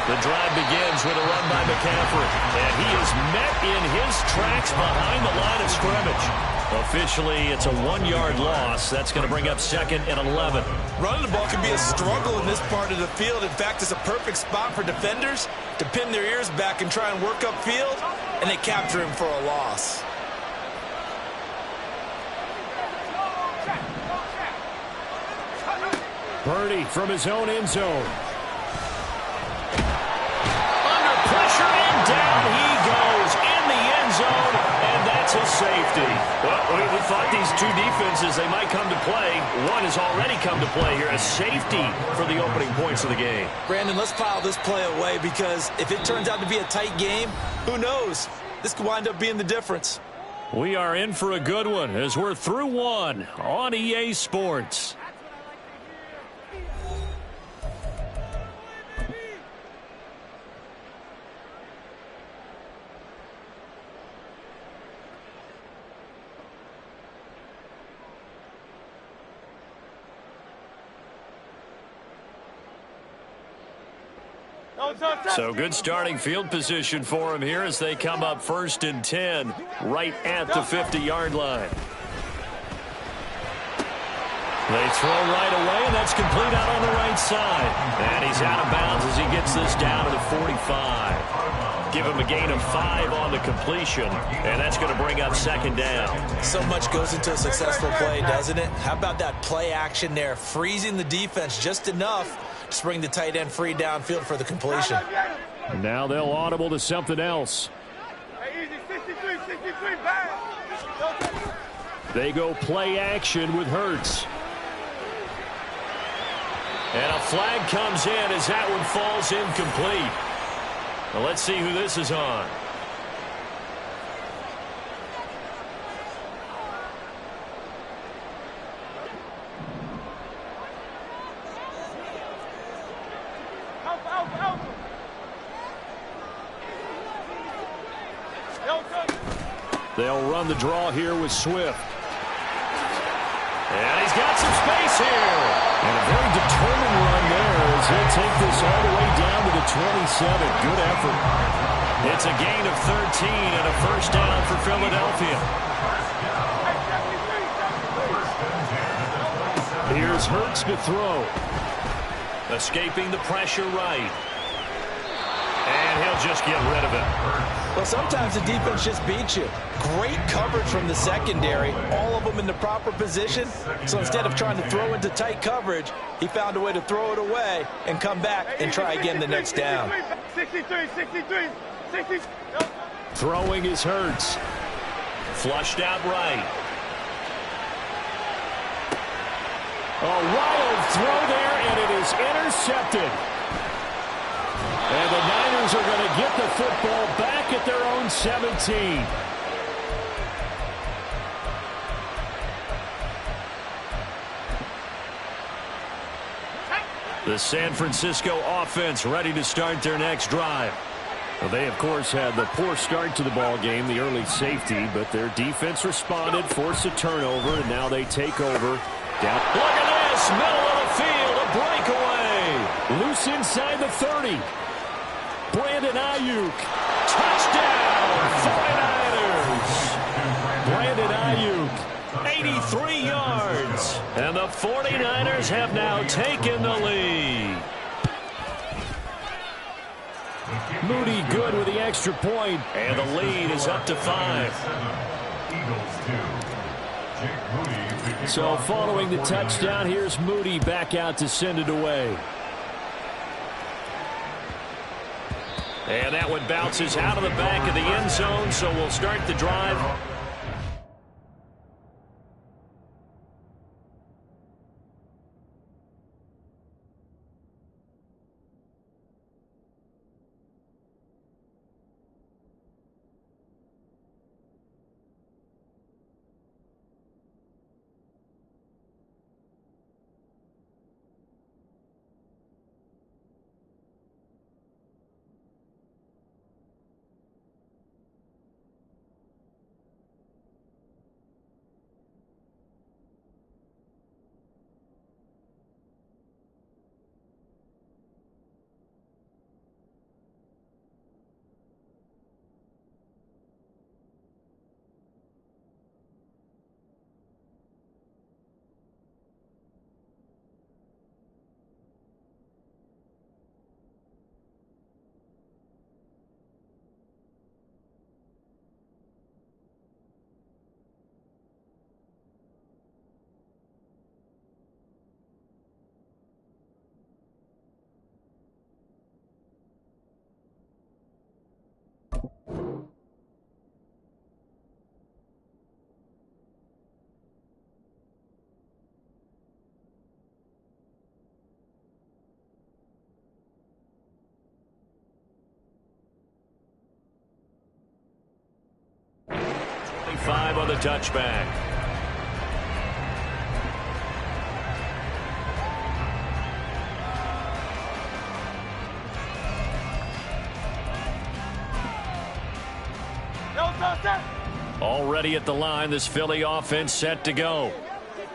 The drive begins with a run by McCaffrey. And he is met in his tracks behind the line of scrimmage. Officially, it's a 1-yard loss. That's going to bring up 2nd and 11. Running the ball can be a struggle in this part of the field. In fact, it's a perfect spot for defenders to pin their ears back and try and work upfield, and they capture him for a loss. Purdy from his own end zone. Under pressure and down he goes in the end zone, and that's a safety. Well, we thought these two defenses, they might come to play. One has already come to play here, a safety for the opening points of the game. Brandon, let's file this play away because if it turns out to be a tight game, who knows? This could wind up being the difference. We are in for a good one as we're through 1 on EA Sports. So good starting field position for him here as they come up 1st and 10 right at the 50-yard line. They throw right away, and that's complete out on the right side. And he's out of bounds as he gets this down to the 45. Give him a gain of 5 on the completion, and that's going to bring up 2nd down. So much goes into a successful play, doesn't it? How about that play action there, freezing the defense just enough to bring the tight end free downfield for the completion. Now they'll audible to something else. They go play action with Hurts. And a flag comes in as that one falls incomplete. Well, let's see who this is on. They'll run the draw here with Swift. And he's got some space here. And a very determined run there as he'll take this all the way down to the 27. Good effort. It's a gain of 13 and a 1st down for Philadelphia. Here's Hurts to throw. Escaping the pressure right. And he'll just get rid of it. Well, sometimes the defense just beats you. Great coverage from the secondary, all of them in the proper position. So instead of trying to throw into tight coverage, he found a way to throw it away and come back and try again the next down. 63. Throwing is Hurts. Flushed out right. A wild throw there, and it is intercepted. And the Niners are going to get the football back at their own 17. The San Francisco offense ready to start their next drive. Well, they, of course, had the poor start to the ball game, the early safety, but their defense responded, forced a turnover, and now they take over. Down. Look at this, middle of the field, a breakaway. Loose inside the 30. Brandon Ayuk. Touchdown, 49ers. 83 yards. And the 49ers have now taken the lead. Moody good with the extra point, and the lead is up to 5. So following the touchdown, here's Moody back out to send it away. And that one bounces out of the back of the end zone, so we'll start the drive. Five on the touchback. Already at the line, this Philly offense set to go.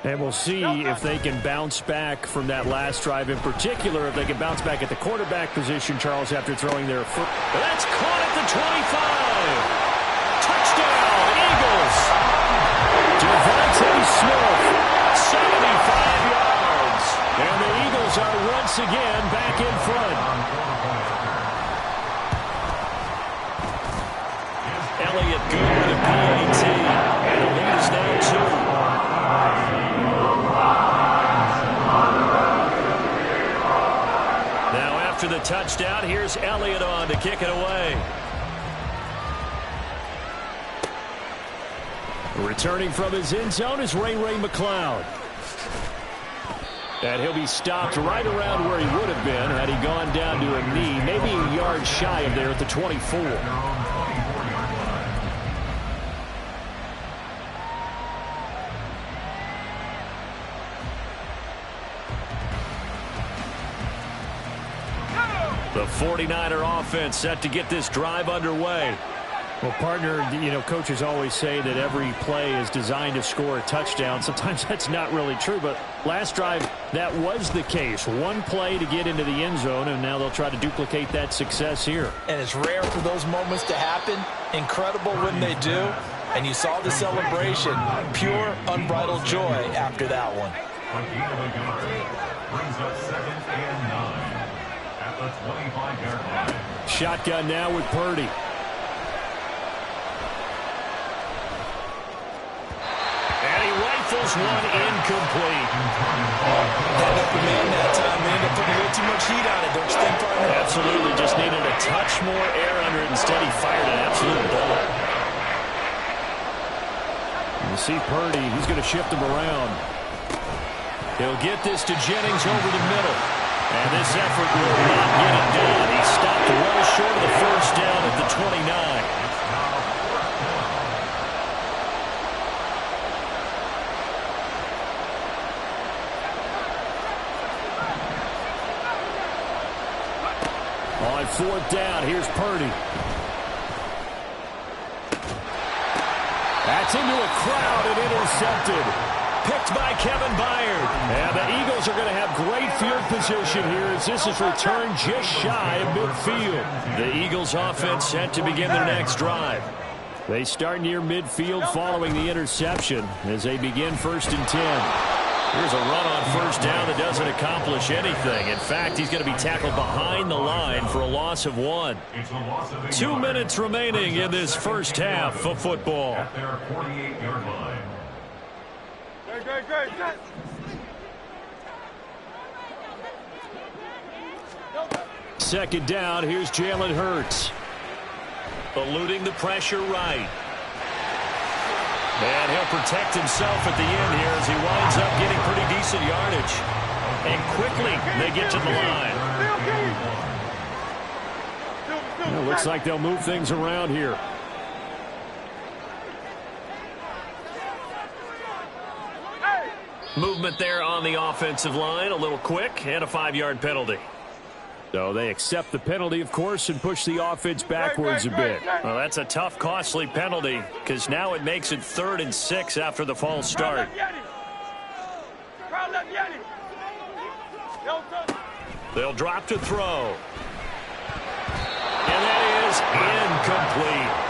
And we'll see if they can bounce back from that last drive in particular, if they can bounce back at the quarterback position, Charles, after throwing their first. That's caught at the 25. Touchdown, Eagles. Devontae Smith, 75 yards. And the Eagles are once again back in front. Elliott good with a PAT. And the lead is now 2. Now after the touchdown, here's Elliott on to kick it away. Returning from his end zone is Ray McLeod. And he'll be stopped right around where he would have been had he gone down to a knee, maybe a yard shy of there at the 24. The 49er offense set to get this drive underway. Well, partner, coaches always say that every play is designed to score a touchdown. Sometimes that's not really true, but last drive, that was the case. One play to get into the end zone, and now they'll try to duplicate that success here. And it's rare for those moments to happen. Incredible when they do. And you saw the celebration. Pure, unbridled joy after that one. Brings up 2nd and 9 at the 25-yard line. Shotgun now with Purdy. Rifles one incomplete. Had upper man that time. They ended up putting a little too much heat on it, don't you think, partner? Absolutely. Just needed a touch more air under it. Instead, he fired an absolute bullet. You see Purdy. He's going to shift him around. He'll get this to Jennings over the middle. And this effort will not get it done. He stopped well short of the first down at the 29. On 4th down, here's Purdy. That's into a crowd and intercepted. Picked by Kevin Byard. And the Eagles are going to have great field position here as this is returned just shy of midfield. The Eagles offense set to begin their next drive. They start near midfield following the interception as they begin 1st and 10. Here's a run on 1st down that doesn't accomplish anything. In fact, he's going to be tackled behind the line for a loss of 1. 2 minutes remaining in this first half of football. At their 48-yard line. Second down, here's Jalen Hurts. Eluding the pressure right. And he'll protect himself at the end here as he winds up getting pretty decent yardage. And quickly they get to the line. It looks like they'll move things around here. Movement there on the offensive line, a little quick, and a 5-yard penalty. So they accept the penalty, of course, and push the offense backwards a bit. Well, that's a tough, costly penalty because now it makes it 3rd and 6 after the false start. They'll drop to throw. And that is incomplete.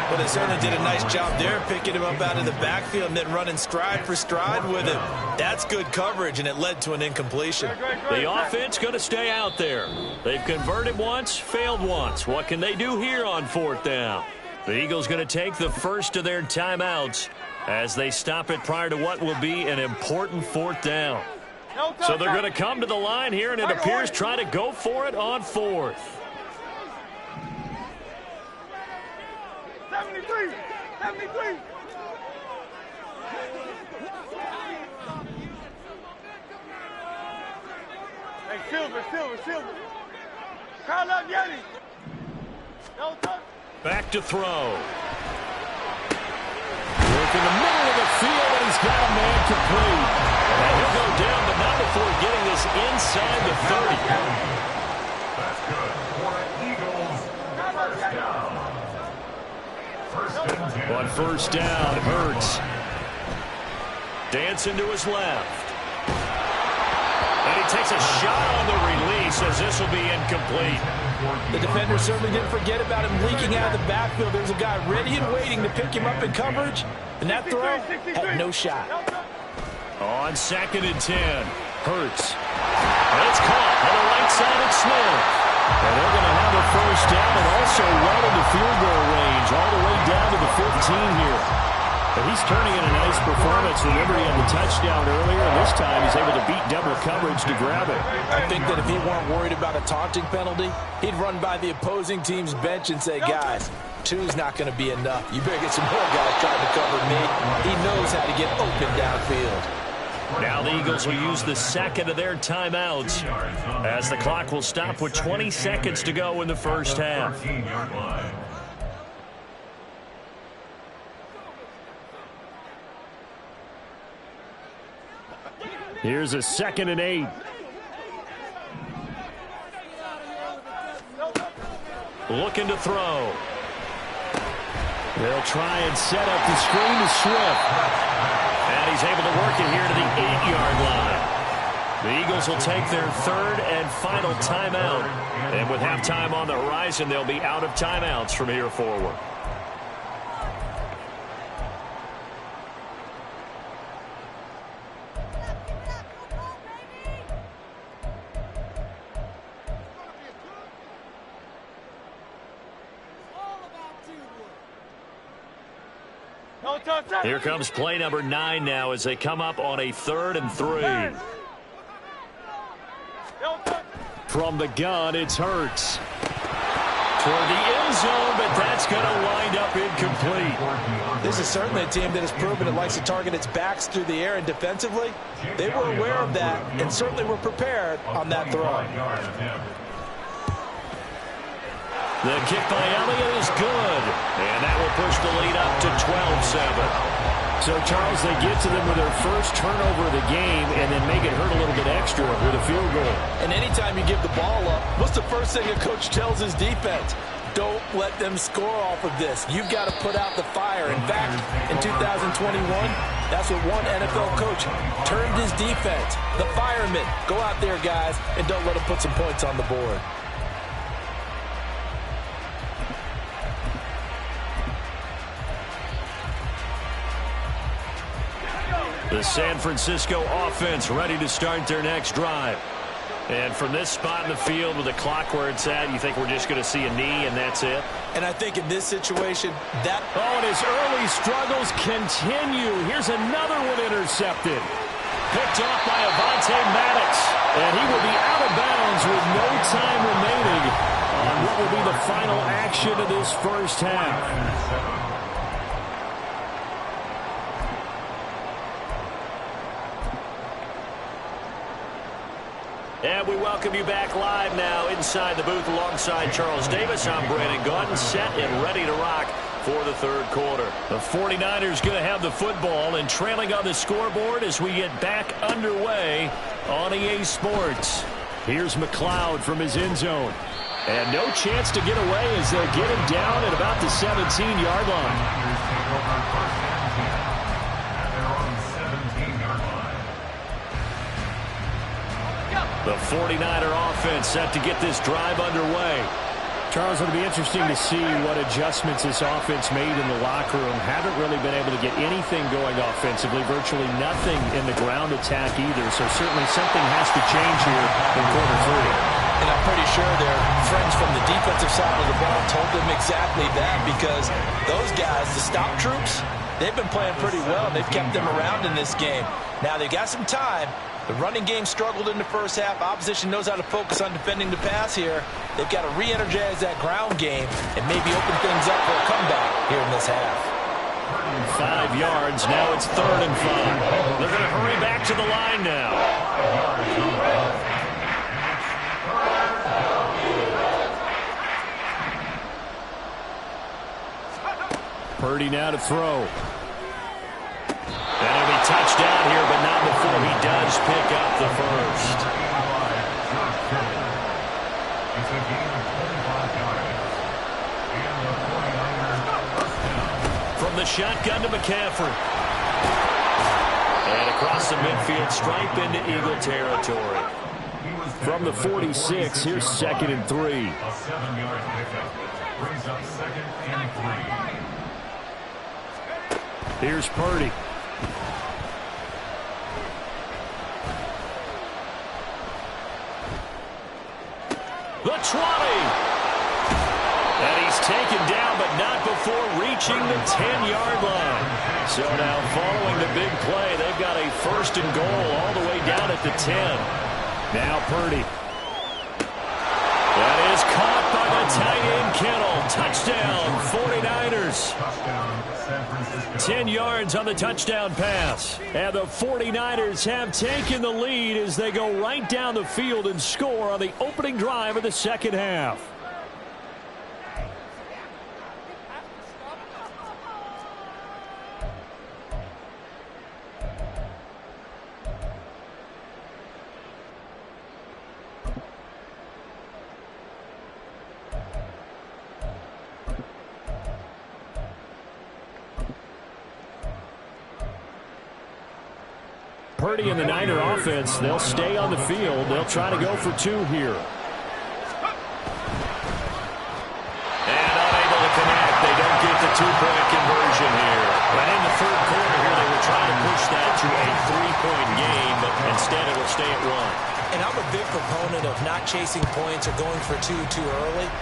Well, they certainly did a nice job there, picking him up out of the backfield and then running stride for stride with him. That's good coverage, and it led to an incompletion. The offense going to stay out there. They've converted once, failed once. What can they do here on 4th down? The Eagles going to take the first of their timeouts as they stop it prior to what will be an important 4th down. So they're going to come to the line here, and it appears trying to go for it on 4th. 73! Hey, Silver. Call out Yeti. Back to throw. Work in the middle of the field, and he's got a man complete. And he'll go down, but not before getting this inside the 30. That's good for Eagles. First down. On 1st down, Hurts. Dancing to his left. And he takes a shot on the release as this will be incomplete. The defender certainly didn't forget about him leaking out of the backfield. There's a guy ready and waiting to pick him up in coverage. And that throw had no shot. On 2nd and 10, Hurts. And it's caught on the right side of Smith. And they're going to have a 1st down and also well into field goal range, all the way down to the 15 here. But he's turning in a nice performance. Remember, he had the touchdown earlier, and this time he's able to beat double coverage to grab it. I think that if he weren't worried about a taunting penalty, he'd run by the opposing team's bench and say, guys, 2's not going to be enough. You better get some more guys trying to cover me. He knows how to get open downfield. Now the Eagles will use the 2nd of their timeouts as the clock will stop with 20 seconds to go in the first half. Here's a 2nd and 8. Looking to throw. They'll try and set up the screen to Swift. And he's able to work it here to the 8-yard line. The Eagles will take their 3rd and final timeout. And with halftime on the horizon, they'll be out of timeouts from here forward. Here comes play number 9 now as they come up on a 3rd and 3. From the gun, it's Hurts. Toward the end zone, but that's going to wind up incomplete. This is certainly a team that has proven it likes to target its backs through the air, and defensively, they were aware of that and certainly were prepared on that throw. The kick by Elliott is good, and that will push the lead up to 12-7. So, Charles, they get to them with their first turnover of the game and then make it hurt a little bit extra with a field goal. And anytime you give the ball up, what's the first thing a coach tells his defense? Don't let them score off of this. You've got to put out the fire. In fact, in 2021, that's what one NFL coach termed his defense. The firemen. Go out there, guys, and don't let them put some points on the board. The San Francisco offense ready to start their next drive. And from this spot in the field with the clock where it's at, you think we're just going to see a knee and that's it? And I think in this situation, that... Oh, and his early struggles continue. Here's another one intercepted. Picked off by Avonte Madden. And he will be out of bounds with no time remaining on what will be the final action of this first half. And we welcome you back live now inside the booth alongside Charles Davis. I'm Brandon Gaudin, set and ready to rock for the third quarter. The 49ers going to have the football and trailing on the scoreboard as we get back underway on EA Sports. Here's McLeod from his end zone. And no chance to get away as they'll get him down at about the 17-yard line. The 49er offense set to get this drive underway. Charles, it'll be interesting to see what adjustments this offense made in the locker room. Haven't really been able to get anything going offensively, virtually nothing in the ground attack either. So certainly something has to change here in quarter three. And I'm pretty sure their friends from the defensive side of the ball told them exactly that, because those guys, the stop troops, they've been playing pretty well. They've kept them around in this game. Now they've got some time. The running game struggled in the first half. Opposition knows how to focus on defending the pass here. They've got to re-energize that ground game and maybe open things up for a comeback here in this half. 5 yards. Now it's 3rd and 5. They're going to hurry back to the line now. Purdy now to throw. And it'll be touchdown here, but not before he does pick up the first. From the shotgun to McCaffrey. And across the midfield stripe into Eagle territory. From the 46, here's 2nd and 3. A 7-yard pickup. Brings up 2nd and 3. Here's Purdy. The 20. And he's taken down, but not before reaching the 10-yard line. So now following the big play, they've got a 1st and goal all the way down at the 10. Now Purdy. That is caught by the tight end Kittle. Touchdown, 49ers. 10 yards on the touchdown pass. And the 49ers have taken the lead as they go right down the field and score on the opening drive of the second half. Purdy and the Niner offense, they'll stay on the field. They'll try to go for 2 here. And unable to connect. They don't get the 2-point conversion here. But in the third quarter here, they were trying to push that to a 3-point game, but instead it will stay at 1. And I'm a big proponent of not chasing points or going for 2 too early.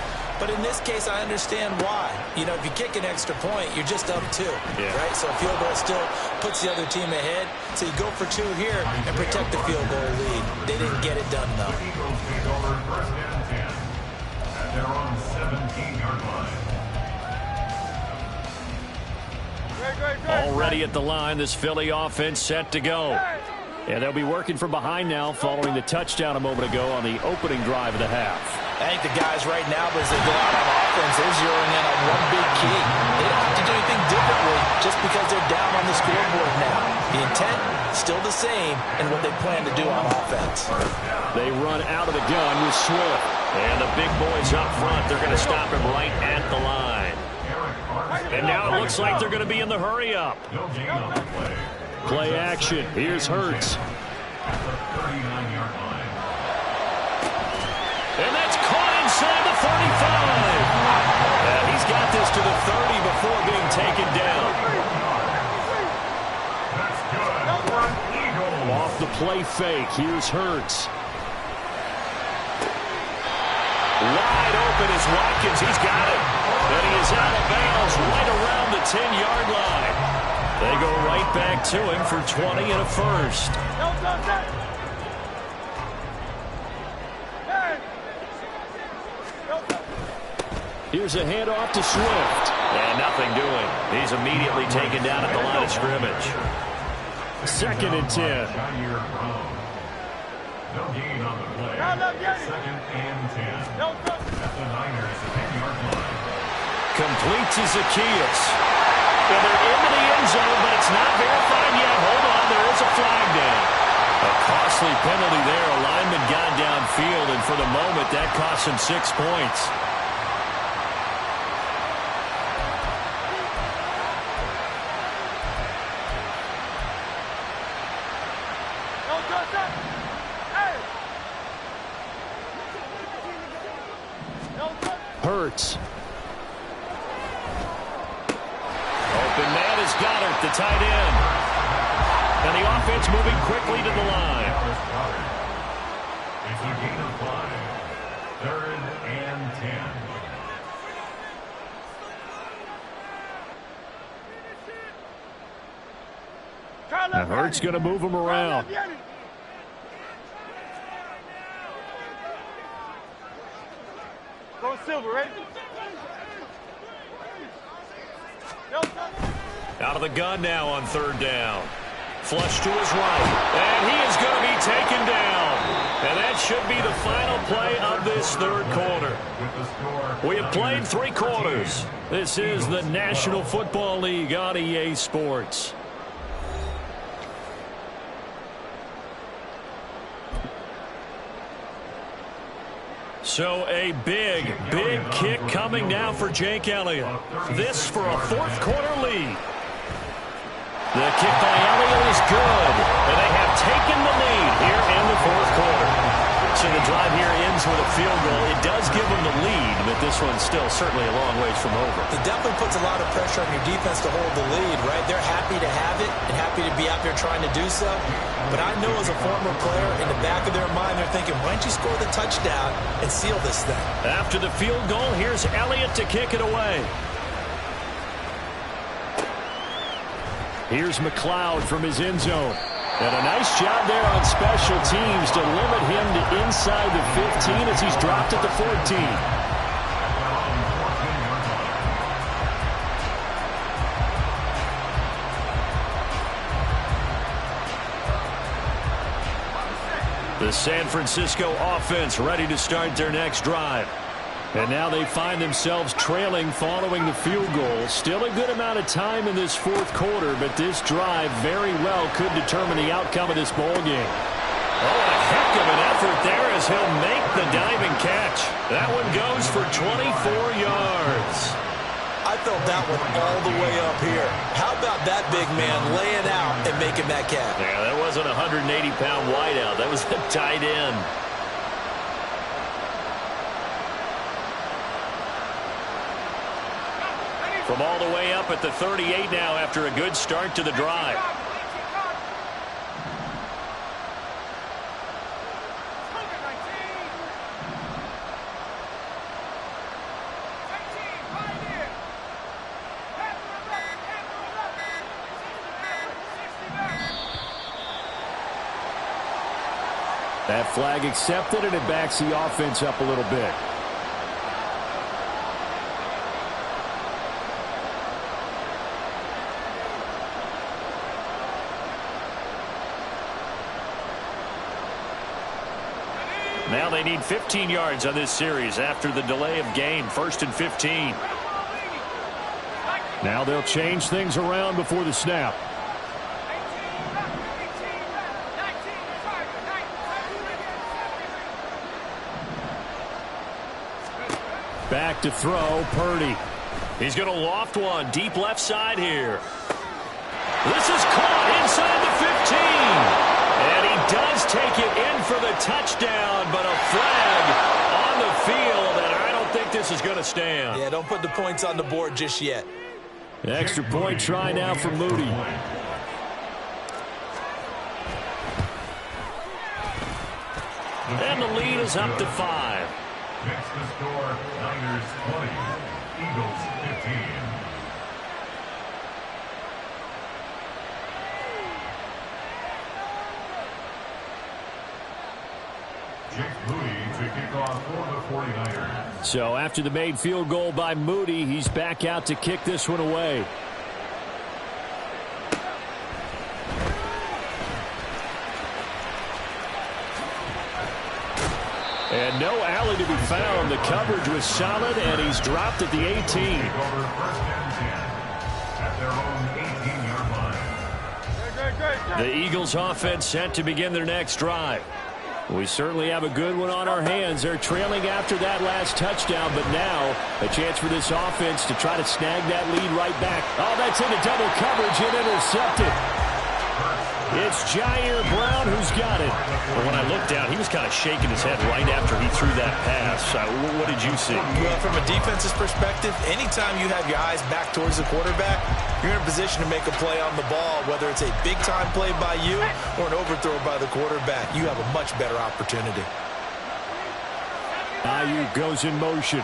But in this case, I understand why. You know, if you kick an extra point, you're just up 2, right? So a field goal still puts the other team ahead. So you go for 2 here and protect the field goal lead. They didn't get it done, though. Eagles take over 1st and 10. And they're on the 17-yard line. Already at the line, this Philly offense set to go. And they'll be working from behind now following the touchdown a moment ago on the opening drive of the half. I think the guys right now, as they go out on offense, they're zeroing in on one big key. They don't have to do anything differently just because they're down on the scoreboard now. The intent, still the same, and what they plan to do on offense. They run out of the gun with Swift. And the big boys up front, they're going to stop him right at the line. And now it looks like they're going to be in the hurry-up. Play action. Here's Hurts. At the 39-yard line. And that's caught inside the 35. And he's got this to the 30 before being taken down. That's good. play fake. Here's Hurts. Wide open is Watkins. He's got it. And he is out of bounds right around the 10-yard line. They go right back to him for 20 and a first. Here's a handoff to Swift. And nothing doing. He's immediately taken down at the line of scrimmage. 2nd and 10. No gain on the play. 2nd and 10. At the Niners' 10-yard line. Complete to Zacchaeus. And they're into the end zone, but it's not verified yet. Hold on, there is a flag down. A costly penalty there. A lineman got downfield, and for the moment, that cost him 6 points. Hurts. Open man is Goddard, the tight end. And the offense moving quickly to the line. It's a gain of 5. 3rd and 10. Now Hurts going to move him around. Go Silver, ready? Out of the gun now on 3rd down. Flush to his right. And he is going to be taken down. And that should be the final play of this 3rd quarter. We have played 3 quarters. This is the National Football League on EA Sports. So a big kick coming now for Jake Elliott. This for a 4th quarter lead. The kick by Elliott is good. And they have taken the lead here in the 4th quarter. So the drive here ends with a field goal. It does give them the lead, but this one's still certainly a long ways from over. It definitely puts a lot of pressure on your defense to hold the lead, right? They're happy to have it and happy to be out there trying to do so. But I know as a former player, in the back of their mind, they're thinking, why don't you score the touchdown and seal this thing? After the field goal, here's Elliott to kick it away. Here's McLeod from his end zone. And a nice job there on special teams to limit him to inside the 15 as he's dropped at the 14. The San Francisco offense ready to start their next drive. And now they find themselves trailing following the field goal. Still a good amount of time in this 4th quarter, but this drive very well could determine the outcome of this ball game. Oh, a heck of an effort there as he'll make the diving catch. That one goes for 24 yards. I felt that one all the way up here. How about that big man laying out and making that catch? Yeah, that wasn't a 180-pound wideout. That was a tight end. From all the way up at the 38 now after a good start to the drive. That flag accepted, and it backs the offense up a little bit. Now they need 15 yards on this series after the delay of game. 1st and 15. Now they'll change things around before the snap. Back to throw, Purdy. He's going to loft one deep left side here. This is caught inside the 15. And he does take it in for the touchdown, but a flag on the field, and I don't think this is going to stand. Yeah, don't put the points on the board just yet. Extra point try now for Moody. And the lead is up to 5. Next to score, Niners 20, Eagles 15. Jake Moody to kick off for the 49ers. So after the made field goal by Moody, he's back out to kick this one away. And no alley to be found. The coverage was solid, and he's dropped at the 18. Take over first and 10 at their own 18-yard line. The Eagles offense set to begin their next drive. We certainly have a good one on our hands. They're trailing after that last touchdown, but now a chance for this offense to try to snag that lead right back. Oh, that's into double coverage and intercepted. It's Jair Brown who's got it. Well, when I looked down, he was kind of shaking his head right after he threw that pass. What did you see? Well, from a defense's perspective, anytime you have your eyes back towards the quarterback, you're in a position to make a play on the ball, whether it's a big-time play by you or an overthrow by the quarterback. You have a much better opportunity. Ayuk goes in motion.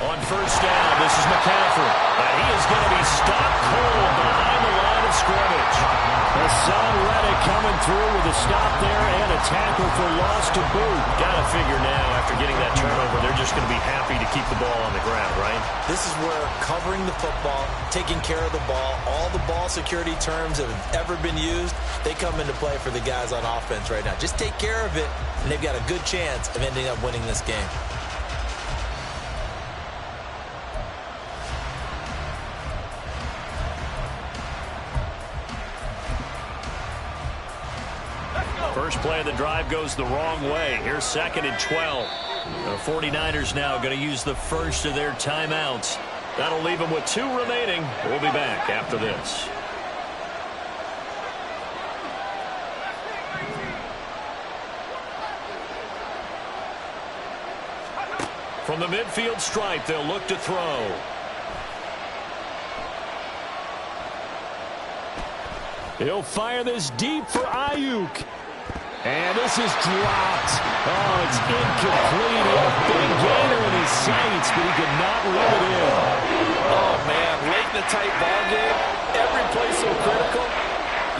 On first down, this is McCaffrey. And he is going to be stopped cold behind the line of scrimmage. Hassan Reddick coming through with a stop there and a tackle for loss to boot. Got to figure now, after getting that turnover, they're just going to be happy to keep the ball on the ground, right? This is where covering the football, taking care of the ball, all the ball security terms that have ever been used, they come into play for the guys on offense right now. Just take care of it, and they've got a good chance of ending up winning this game. First play of the drive goes the wrong way. Here's 2nd and 12. The 49ers now going to use the first of their timeouts. That'll leave them with 2 remaining. We'll be back after this. From the midfield stripe, they'll look to throw. He'll fire this deep for Ayuk. And this is dropped. Oh, it's incomplete. He had a big gainer in his sights, but he could not reel it in. Oh, man, late in the tight ball game, every play so critical,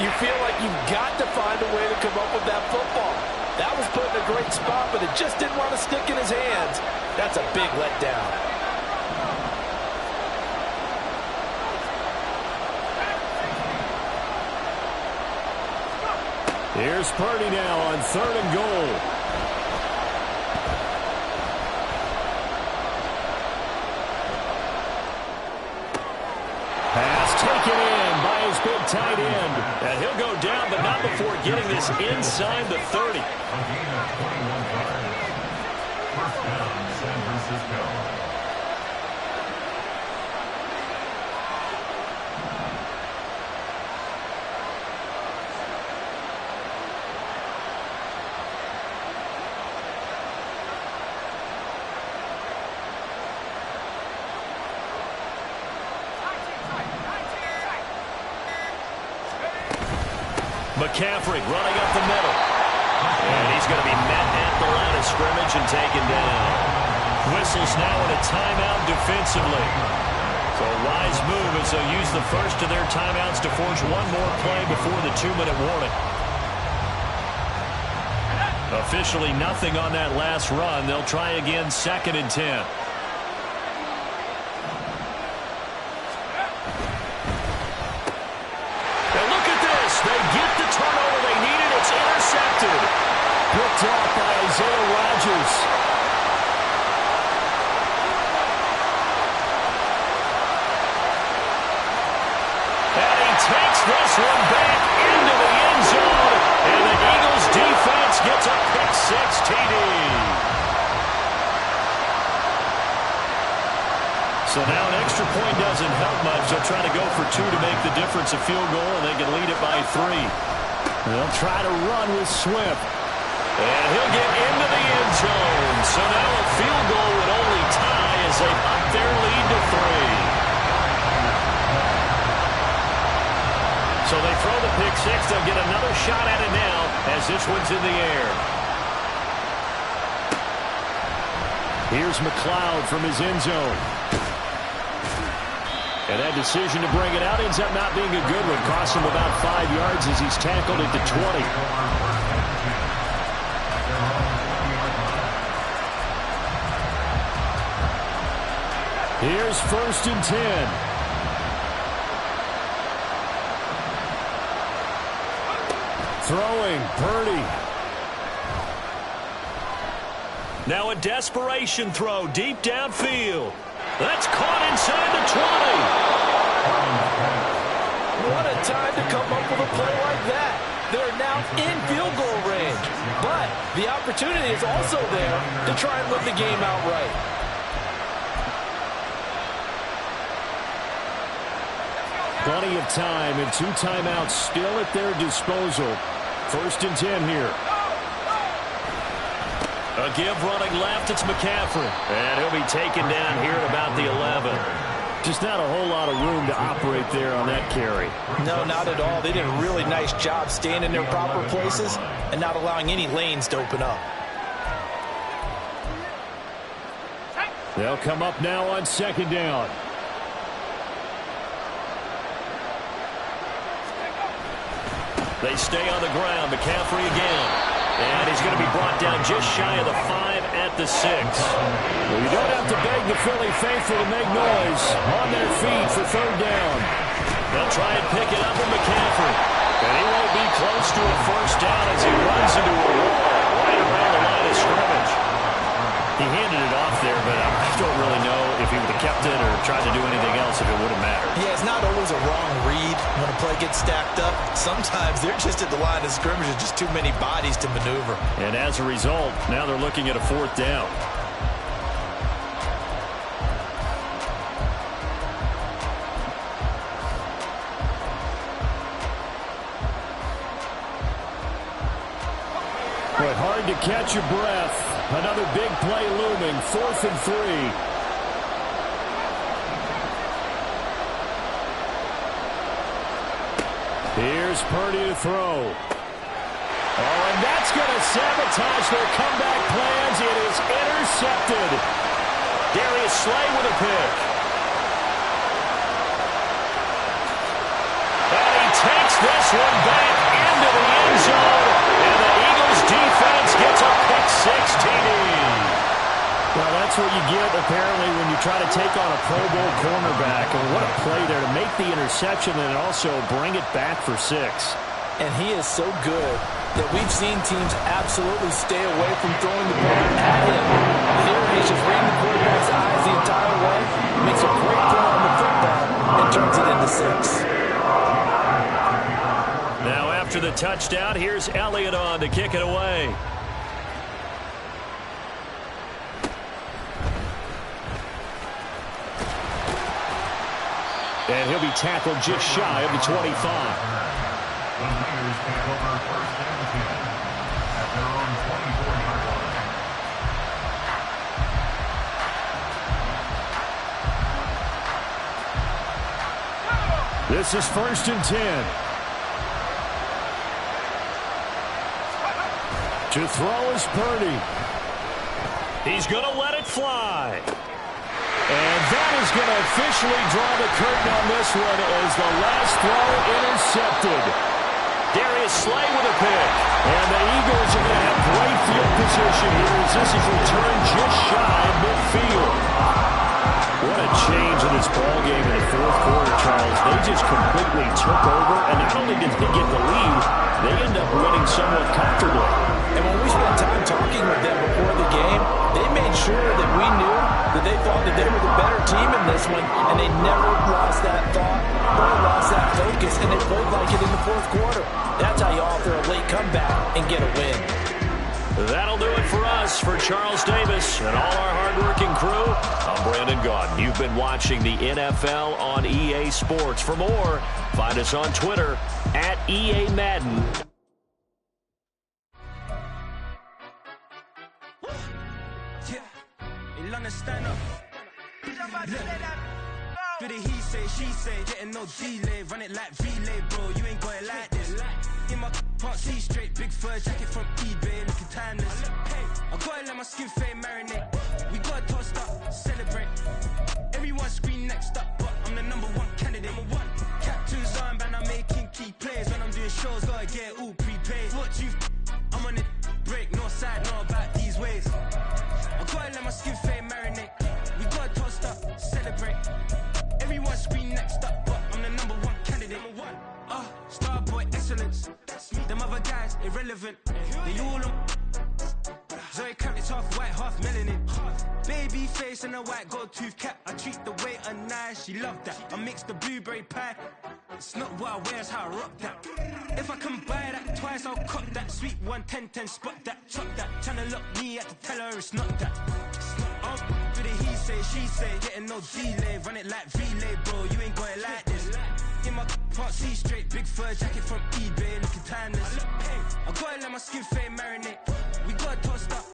you feel like you've got to find a way to come up with that football. That was put in a great spot, but it just didn't want to stick in his hands. That's a big letdown. Here's Purdy now on 3rd and goal. Pass taken in by his big tight end. And he'll go down, but not before getting this inside the 30. A gain of 21 yards. First down, San Francisco. McCaffrey running up the middle. And he's going to be met at the line of scrimmage and taken down. Whistles now in a timeout defensively. So a wise move as they'll use the first of their timeouts to force one more play before the 2-minute warning. Officially nothing on that last run. They'll try again 2nd and 10. Picked off by Isaiah Rodgers. And he takes this one back into the end zone. And the Eagles defense gets a pick-6 TD. So now an extra point doesn't help much. They'll try to go for 2 to make the difference a field goal, and they can lead it by 3. They'll try to run with Swift. And he'll get into the end zone. So now a field goal would only tie as they up their lead to 3. So they throw the pick-6. They'll get another shot at it now as as this one's in the air. Here's McLeod from his end zone. And that decision to bring it out ends up not being a good one. Costs him about 5 yards as he's tackled at the 20. Here's 1st and 10. Throwing, Purdy. Now a desperation throw deep downfield. That's caught inside the 20. What a time to come up with a play like that. They're now in field goal range. But the opportunity is also there to try and win the game outright. Plenty of time and 2 timeouts still at their disposal. 1st and 10 here. A give running left, it's McCaffrey. And he'll be taken down here at about the 11. Just not a whole lot of room to operate there on that carry. No, not at all. They did a really nice job staying in their proper places and not allowing any lanes to open up. They'll come up now on 2nd down. They stay on the ground. McCaffrey again. And he's going to be brought down just shy of the 5 at the 6. Well, you don't have to beg the Philly faithful to make noise. On their feet for 3rd down. They'll try and pick it up with McCaffrey. And he won't be close to a 1st down as he runs into a wall right around the line of scrimmage. He handed it off there, but I don't really know if he would have kept it or tried to do anything else if it would have mattered. Yeah, it's not always a wrong read when a play gets stacked up. Sometimes they're just at the line of scrimmage with just too many bodies to maneuver. And as a result, now they're looking at a 4th down. But hard to catch your breath. Another big play looming. 4th and 3. Here's Purdy to throw. Oh, and that's going to sabotage their comeback plans. It is intercepted. Darius Slay with a pick. And he takes this one back into the end zone. And the Eagles defense gets a pick 6 TD. Well, that's what you get, apparently, when you try to take on a Pro Bowl cornerback. And what a play there to make the interception and also bring it back for 6. And he is so good that we've seen teams absolutely stay away from throwing the ball at him. Here he's just reading the quarterback's eyes the entire way, makes a great throw on the football, and turns it into 6. Now after the touchdown, here's Elliott on to kick it away. And he'll be tackled just shy of the 25. The Raiders take over 1st and 10 at their own 24-yard line. This is 1st and 10. To throw is Purdy. He's going to let it fly. And that is going to officially draw the curtain on this one as the last throw intercepted. Darius Slay with a pick. And the Eagles are going to have great field position here as this is returned just shy of midfield. What a change in this ballgame in the 4th quarter, Charles. They just completely took over, and not only did they get the lead, they end up winning somewhat comfortably. And when we spent time talking with them before the game, they made sure that we knew that they thought that they were the better team in this one, and they never lost that thought or lost that focus, and they played like it in the 4th quarter. That's how you offer a late comeback and get a win. That'll do it for us. For Charles Davis and all our hardworking crew, I'm Brandon Gaudin. You've been watching the NFL on EA Sports. For more, find us on Twitter at EA Madden. bit of he say, she say, getting no delay, run it like relay, bro. You ain't got it like this. In my can't see straight, big fur jacket from eBay, looking timeless. I gotta let my skin fade marinate. We gotta toast up, celebrate. Everyone scream next up, but I'm the #1 candidate. Captain's armband, I'm making key plays. When I'm doing shows, gotta get it all prepaid. What you I'm on the break, no side, no about these ways. I gotta let my skin fade marinate. We gotta toast up, celebrate. Everyone scream next up, but I'm the #1 candidate. Starboy excellence. Them other guys irrelevant. They all on. Zoe Kravitz half white, half melanin. Baby face and a white gold tooth cap. I treat the waiter nice, she love that. I mix the blueberry pie. It's not what I wear, it's how I rock that. If I can buy that twice, I'll cop that. Sweet 110, spot that, chop that. Tryna lock me at the tell her it's not that. I'm with it, he say, she say, getting no delay. Run it like relay, bro, you ain't got it like this. In my can't see straight, big fur jacket from eBay, looking timeless. I gotta let my skin fade marinate.